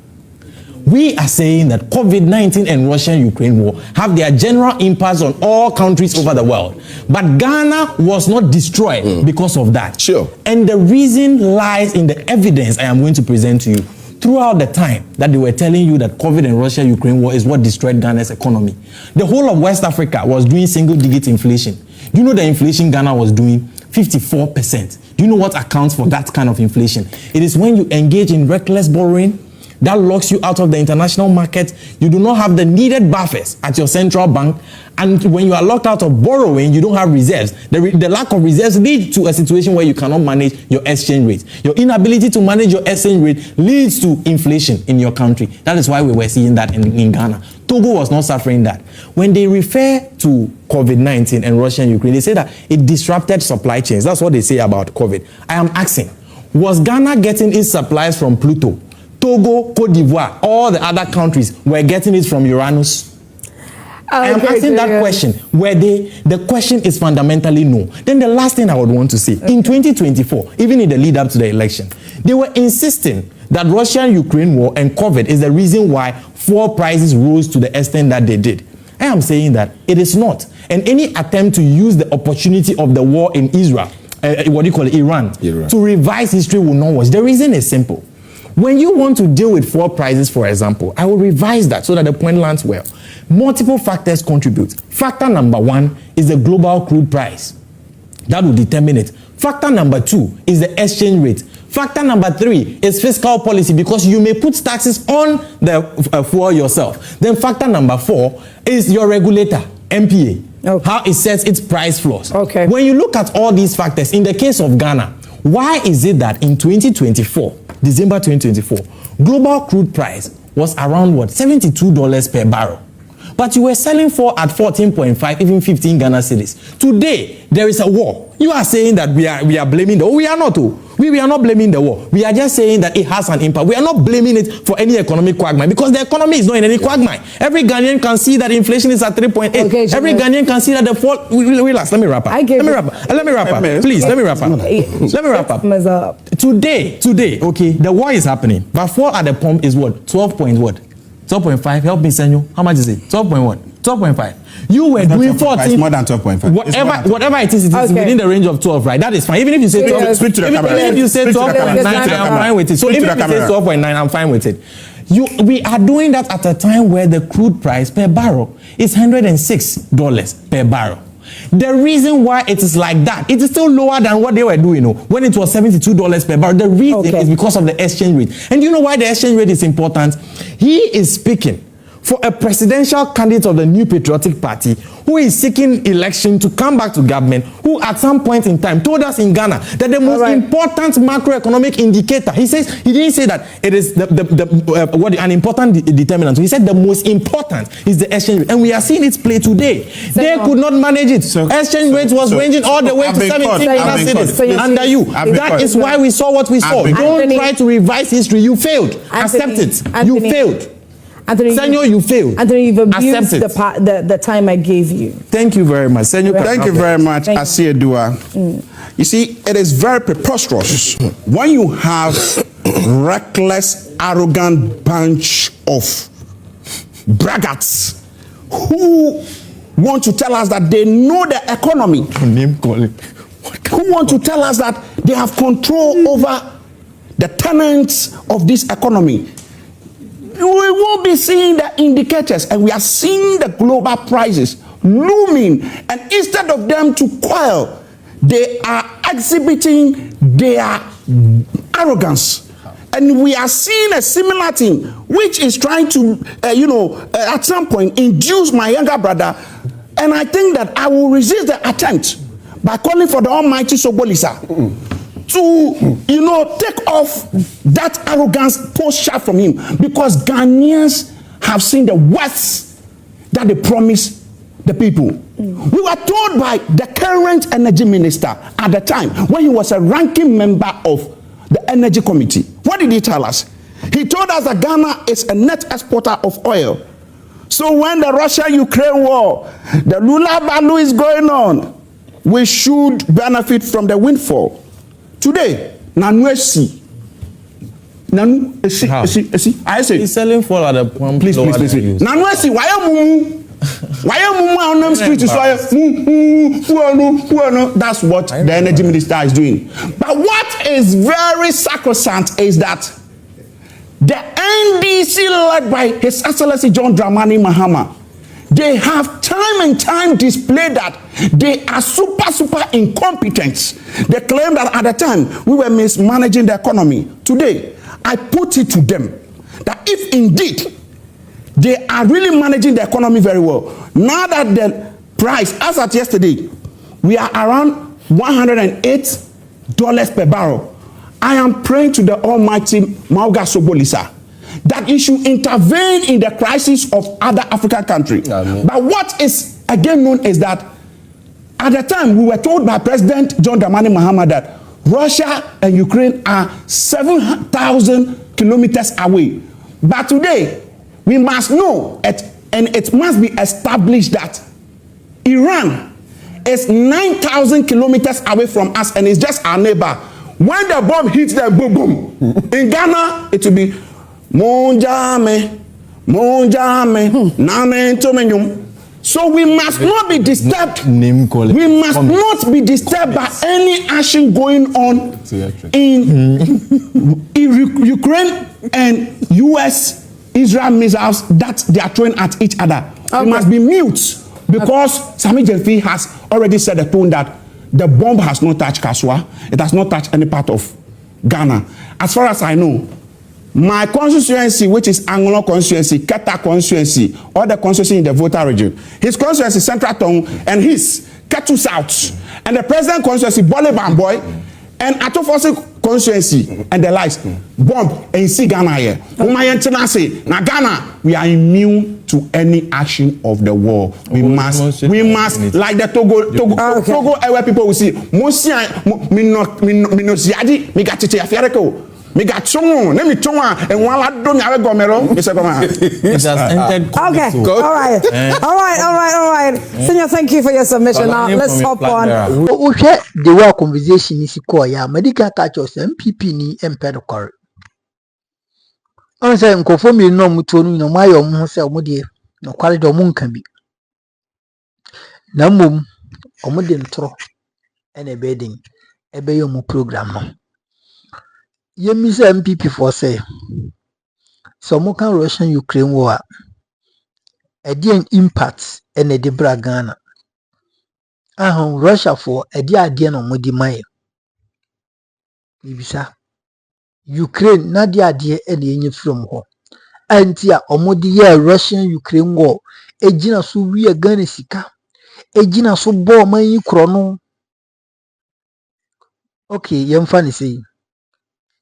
We are saying that COVID-19 and Russia-Ukraine war have their general impacts on all countries over the world. But Ghana was not destroyed because of that. Sure. And the reason lies in the evidence I am going to present to you. Throughout the time that they were telling you that COVID and Russia-Ukraine war is what destroyed Ghana's economy, the whole of West Africa was doing single-digit inflation. Do you know the inflation Ghana was doing? 54%. Do you know what accounts for that kind of inflation? It is when you engage in reckless borrowing that locks you out of the international market. You do not have the needed buffers at your central bank. And when you are locked out of borrowing, you don't have reserves. The lack of reserves leads to a situation where you cannot manage your exchange rate. Your inability to manage your exchange rate leads to inflation in your country. That is why we were seeing that in Ghana. Togo was not suffering that. When they refer to COVID-19 and Russia and Ukraine, they say that it disrupted supply chains. That's what they say about COVID. I am asking, was Ghana getting its supplies from Pluto? Togo, Cote d'Ivoire, all the other countries were getting it from Uranus? I am asking that question. The question is fundamentally no. Then the last thing I would want to say, in 2024, even in the lead up to the election, they were insisting that Russia-Ukraine war and COVID is the reason why fuel prices rose to the extent that they did. I am saying that it is not. And any attempt to use the opportunity of the war in Israel, Iran, to revise history will not work. The reason is simple. When you want to deal with fuel prices, for example, I will revise that so that the point lands well. Multiple factors contribute. Factor number 1 is the global crude price. That will determine it. Factor number 2 is the exchange rate. Factor number 3 is fiscal policy, because you may put taxes on the fuel yourself. Then factor number 4 is your regulator, NPA, how it sets its price floors. Okay. When you look at all these factors, in the case of Ghana, why is it that in 2024, December 2024, global crude price was around $72 per barrel? But you were selling fuel at 14.5, even 15 Ghana cedis. Today, there is a war. You are saying that we are blaming the war. We are not. We are not blaming the war. We are just saying that it has an impact. We are not blaming it for any economic quagmire because the economy is not in any quagmire. Every Ghanaian can see that inflation is at 3.8. Okay, every Ghanaian can see that the fall. Relax. Let me wrap up. Let me wrap up. Please, let me wrap up. Let me wrap up. Today, okay, the war is happening. But fuel at the pump is what? 12.5. Help me, Senyo. How much is it? 12.1. 12.5. You were doing 14. It's more than 12.5. Whatever it is within the range of 12, right? That is fine. Even if you say 12, speak to the camera. Even if you say 12.9, I'm fine with it. So even if you say 12.9, I'm fine with it. We are doing that at a time where the crude price per barrel is $106 per barrel. The reason why it is like that, it is still lower than what they were doing, when it was $72 per barrel. The reason is because of the exchange rate. And you know why the exchange rate is important? He is speaking for a presidential candidate of the New Patriotic Party who is seeking election to come back to government, who at some point in time told us in Ghana that the most important macroeconomic indicator, he didn't say that it is an important determinant. He said the most important is the exchange rate. And we are seeing it play today. They could not manage it. Exchange rate was ranging all the way to 17 Ghana cedis under you. That is why we saw what we saw. Don't try to revise history. You failed. Accept it. You failed. Anthony, Senyo, you failed. Anthony, you've abused the time I gave you. Thank you very much. Senyo, thank you very much, Asiedua. You see, it is very preposterous when you have reckless, arrogant bunch of braggarts who want to tell us that they know the economy. Who want to tell us that they have control over the tenants of this economy. We will be seeing the indicators, and we are seeing the global prices looming. And instead of them to quail, they are exhibiting their arrogance. And we are seeing a similar thing, which is trying to, at some point, induce my younger brother. And I think that I will resist the attempt by calling for the Almighty Sobolisa to, take off that arrogance posture from him, because Ghanaians have seen the worst that they promise the people. We were told by the current energy minister at the time, when he was a ranking member of the energy committee. What did he tell us? He told us that Ghana is a net exporter of oil. So when the Russia-Ukraine war, the Lula Balu is going on, we should benefit from the windfall. Today, Nanu Esi. Nanu Esi. I say. He's selling fuel at the pump. Please. Nanu Esi, why are you on the street? That's what the energy minister is doing. But what is very sacrosanct is that the NDC, led by His Excellency John Dramani Mahama, they have time and time displayed that they are super incompetent. They claim that at the time we were mismanaging the economy. Today, I put it to them that if indeed they are really managing the economy very well, now that the price, as at yesterday, we are around $108 per barrel, I am praying to the Almighty Mauga Sobolisa that you should intervene in the crisis of other African countries. But what is again known is that at the time we were told by President John Dramani Mahama that Russia and Ukraine are 7,000 kilometers away. But today we must know, and it must be established, that Iran is 9,000 kilometers away from us and is just our neighbor. When the bomb hits them, boom, boom. In Ghana, it will be Monjame, Name. So we must not be disturbed. We must not be disturbed by any action going on in Ukraine and US-Israel missiles that they are throwing at each other. Okay. We must be mute, because Sami Jelfi has already set the tone that the bomb has not touched Kaswa. It has not touched any part of Ghana. As far as I know, my constituency, which is Anglo constituency, Keta constituency, or the constituency in the Volta region, his constituency is Central Town, and his Ketu South, and the president constituency, Bole Bamboy, and Atofosi constituency and the likes, bomb and see Ghana here. Now Ghana, we are immune to any action of the war. We must, like the Togo, where people will see, me got to me got someone, let me tell you, and while I don't have a gomero, Mr. Goma. Okay, all right. Senyo, thank you for your submission. Now, let's hop on. The war conversation is ya medical catch us NPP ni empedocor. On say nkofo mi no mutonu no mayo mo se omode no kwale do mo nka bi. Na mom omode ntro ene bedin ebe yo mo program no. Yemis MPP for say some can Russian Ukraine war a dear impact and a debra Ghana. Russia for a dear no modi my Ibisa Ukraine na dear any from her. Antia omodi Russian Ukraine war a gina so we a Ghana sika a gina so bo my chrono. Okay, young funny say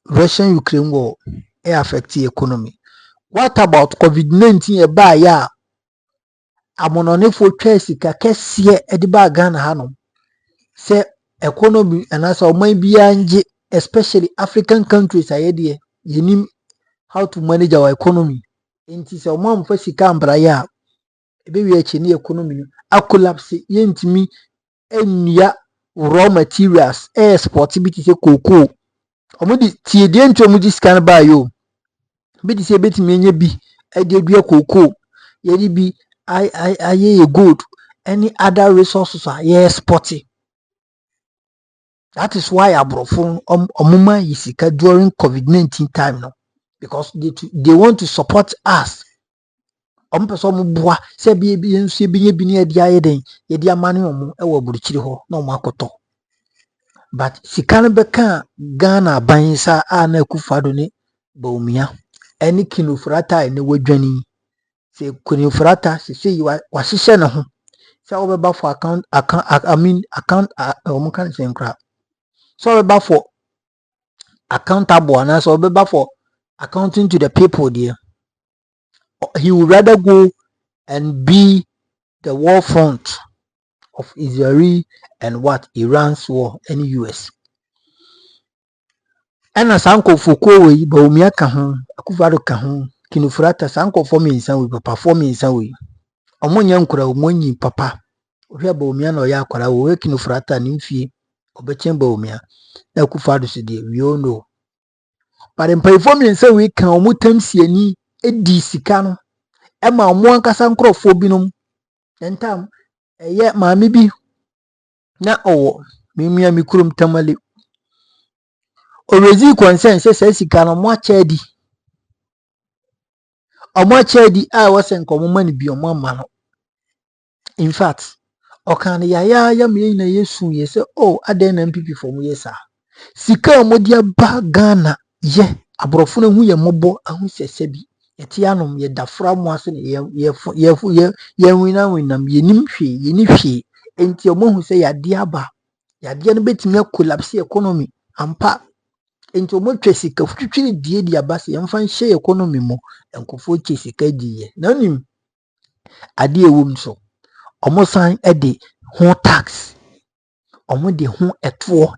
Russian-Ukraine war affect the economy. What about COVID-19 ya amonone for sika kesiye ediba Ghana hanom. Say economy and as oman biya especially African countries ayedie yenim how to manage our economy. Enti say oman mfa sika ambra ya ebe wi eche ni economy a collapse yentimi enua raw materials exportability say cocoa. Omudi tie die nto omudi scan ba yo be di se betimi enye bi e de dua cocoa ye di bi aye gold any other resources are exporting. That is why abrofo omuma yisika during COVID-19 time no, because they want to support us. Ompeso mboa se bi ensu bi nye bi ne dia ye den ye dia mane omo e wo buruchiri ho na omo akoto. But sikane beka Ghana bansa na Akufo-Addo ne Bawumia any kinofrata ene wadwani se kinofrata se yi wa hihye ne ho se obeba for account can say nkra so obeba for accountable and so obeba for accounting to the people there. He would rather go and be the war front of Israel and what Iran's war and US. And as Uncle Foucault, Bawumia Kahun, Akufo-Addo Kahun, Kinofrata, Sanko for me in some way, performing in some way. Omonyan Kura, Moni Papa, Oya Bawumia no Yakura, we Kinofrata, Nimfi, Obechen Bawumia, Akufo-Addo Sidi, we all know. But in performing in some way, can Omutem Sieni, Edi Sikano, Emma Mwanka Sankro Phobinum, and Tam, a yet mammy be. Na owo mimia mikurum tamale orezi concern say sika no mo achedi a wose nkomo mani bi omo ama no. In fact okan ya me na yesu ye say oh aden na MPP for mu yesa sika omodia ba Ghana ye abrofo na hu ye mobo ahu sese bi eti anom ye dafra mu ase ye winam ye nim hwe enti omo hu say ya dia ba yade no betimi collapse economy ampa enti omo twesika futwiri die abase yemfa nhye economy mo enkofo twesika diye nanim ade ewum so omo san de ho tax omo de ho eto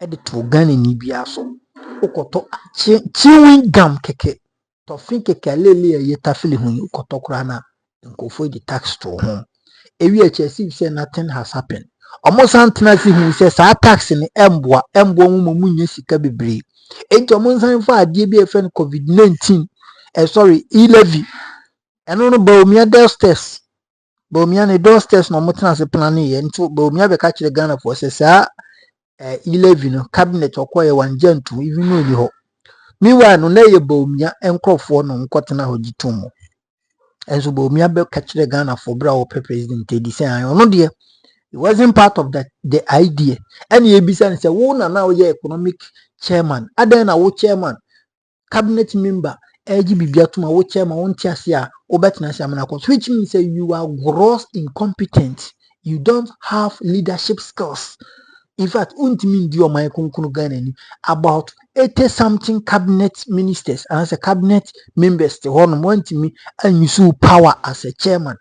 de to Ghana ni bia so ukoto chiwin gam keke to fin keke lele ye tafili hu ukoto kura na enkofo de tax to ho ewi HSC say nothing has happened. Omo santena si hu se sa tax ni emboa mu munye sika bebre enti omo san fa ade bi efen COVID-19 e-levy eno no Bawumia dosters Bawumia ne dosters no mo tena se plan ye enti Bawumia be ka kire Ghana for se sa e-levy no cabinet okoye wanjantu even no ni ho meanwhile no na ye Bawumia enkrofo no nkotena ho gitumo enso Bawumia be ka kire Ghana for bra wo president edi say ono de it wasn't part of the idea. And you be saying, "Wo na now ye economic chairman, other na wo chairman, cabinet member, bibia to my wo chairman, won tiasia, obetina siamana cause, which means you are gross incompetent. You don't have leadership skills. In fact, untimi ndi oman kunkunu Ghana ni about 80 something cabinet ministers and as a cabinet members the one untimi and use power as a chairman.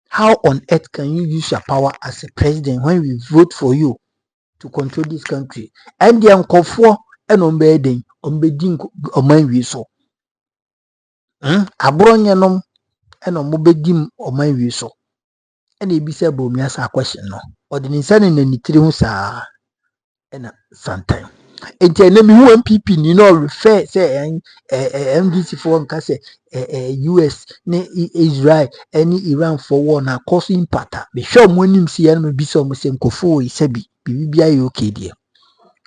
How on earth can you use your power as a president when we vote for you to control this country? And the uncofo and ombeding oman we so. Abronyanom and omobedim oman we so. And he be said, Bomias a question no. Or the insane in the triusa and sometime. And tell me who NPP, you know, refer say NDC for one case US, Israel, any Iran for war na cause impact. Be sure when him see enemy be some same kofo isabi, BBI okay dear.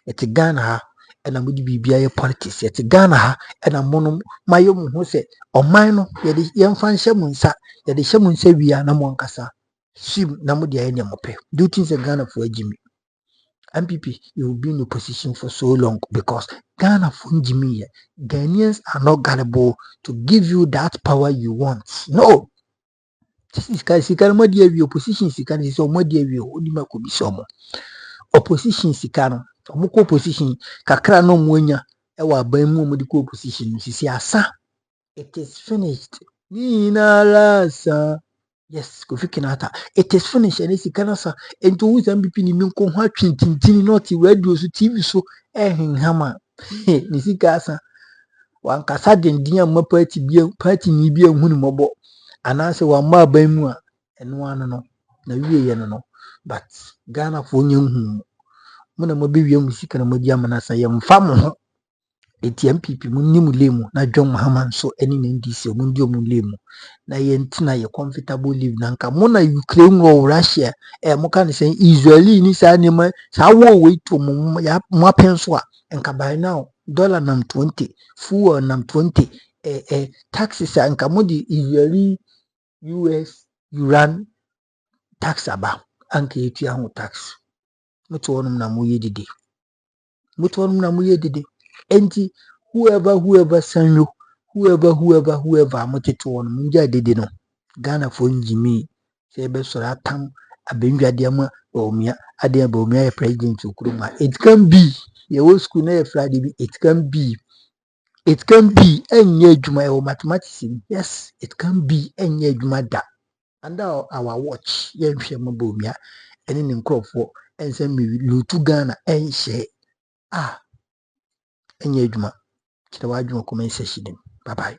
It's a Ghana and I'm with BBI politics. It's a Ghana and I'm mono my own who said, or mine, yet young fan shamunsa, yet the shamun say we are no one kasa. Sim namudia any mope. Do things a Ghana for Jimmy. NPP, you will be in a position for so long because Ghana for Jimmy, Ghanaians are not gullible to give you that power you want. No. This is Sikano opposition Sikan is so much Udima could be some opposition Sikano, Omoko opposition, Kakra no Mwenya, Ewa Bemu medical opposition, Sisi Asa. It is finished. Nina Lasa. Yes, Kofi Kinata. It is finished and it's Kanasa. And to whose MPP ni minko hwa twintintini not radio so TV so hama. Nisikasa. Wankasa dendia mma party ni bia hunu mobo. Anase wa mma baimu a eno ano no. Na wiye ye no. But Ghana fo nyam hu. Muna mabiwie musika na modi amanasa ye mfamo ho. Eti MPP munni mu lemu na John Mahama so eni na NDC mundi mu lemu na ye ntina ye comfortable live na nka mo na Ukraine or Russia mo kan say Israeli ni sa ne ma sa wo we to mo ya mo penso a nka by now dollar nam 20 fuel nam 20 taxes a nka mo di Israeli US Iran tax aba anka etua ho tax muto wonum na mo ye didi enti whoever Senyo, whoever amoteto on munja dede no Ghana for njimi sebe sora tam abenwa de ama omia ade ba omia ye president ukuruma. It can be ye wo school na ye Friday bi it can be enye adwuma ye mathematics. Yes, it can be enye adwuma da under our watch ye nhwe mo ba omia ene ne nkrofo ense mi lutu Ghana enhye enye adwuma. Kita wajuma comment section. Bye bye.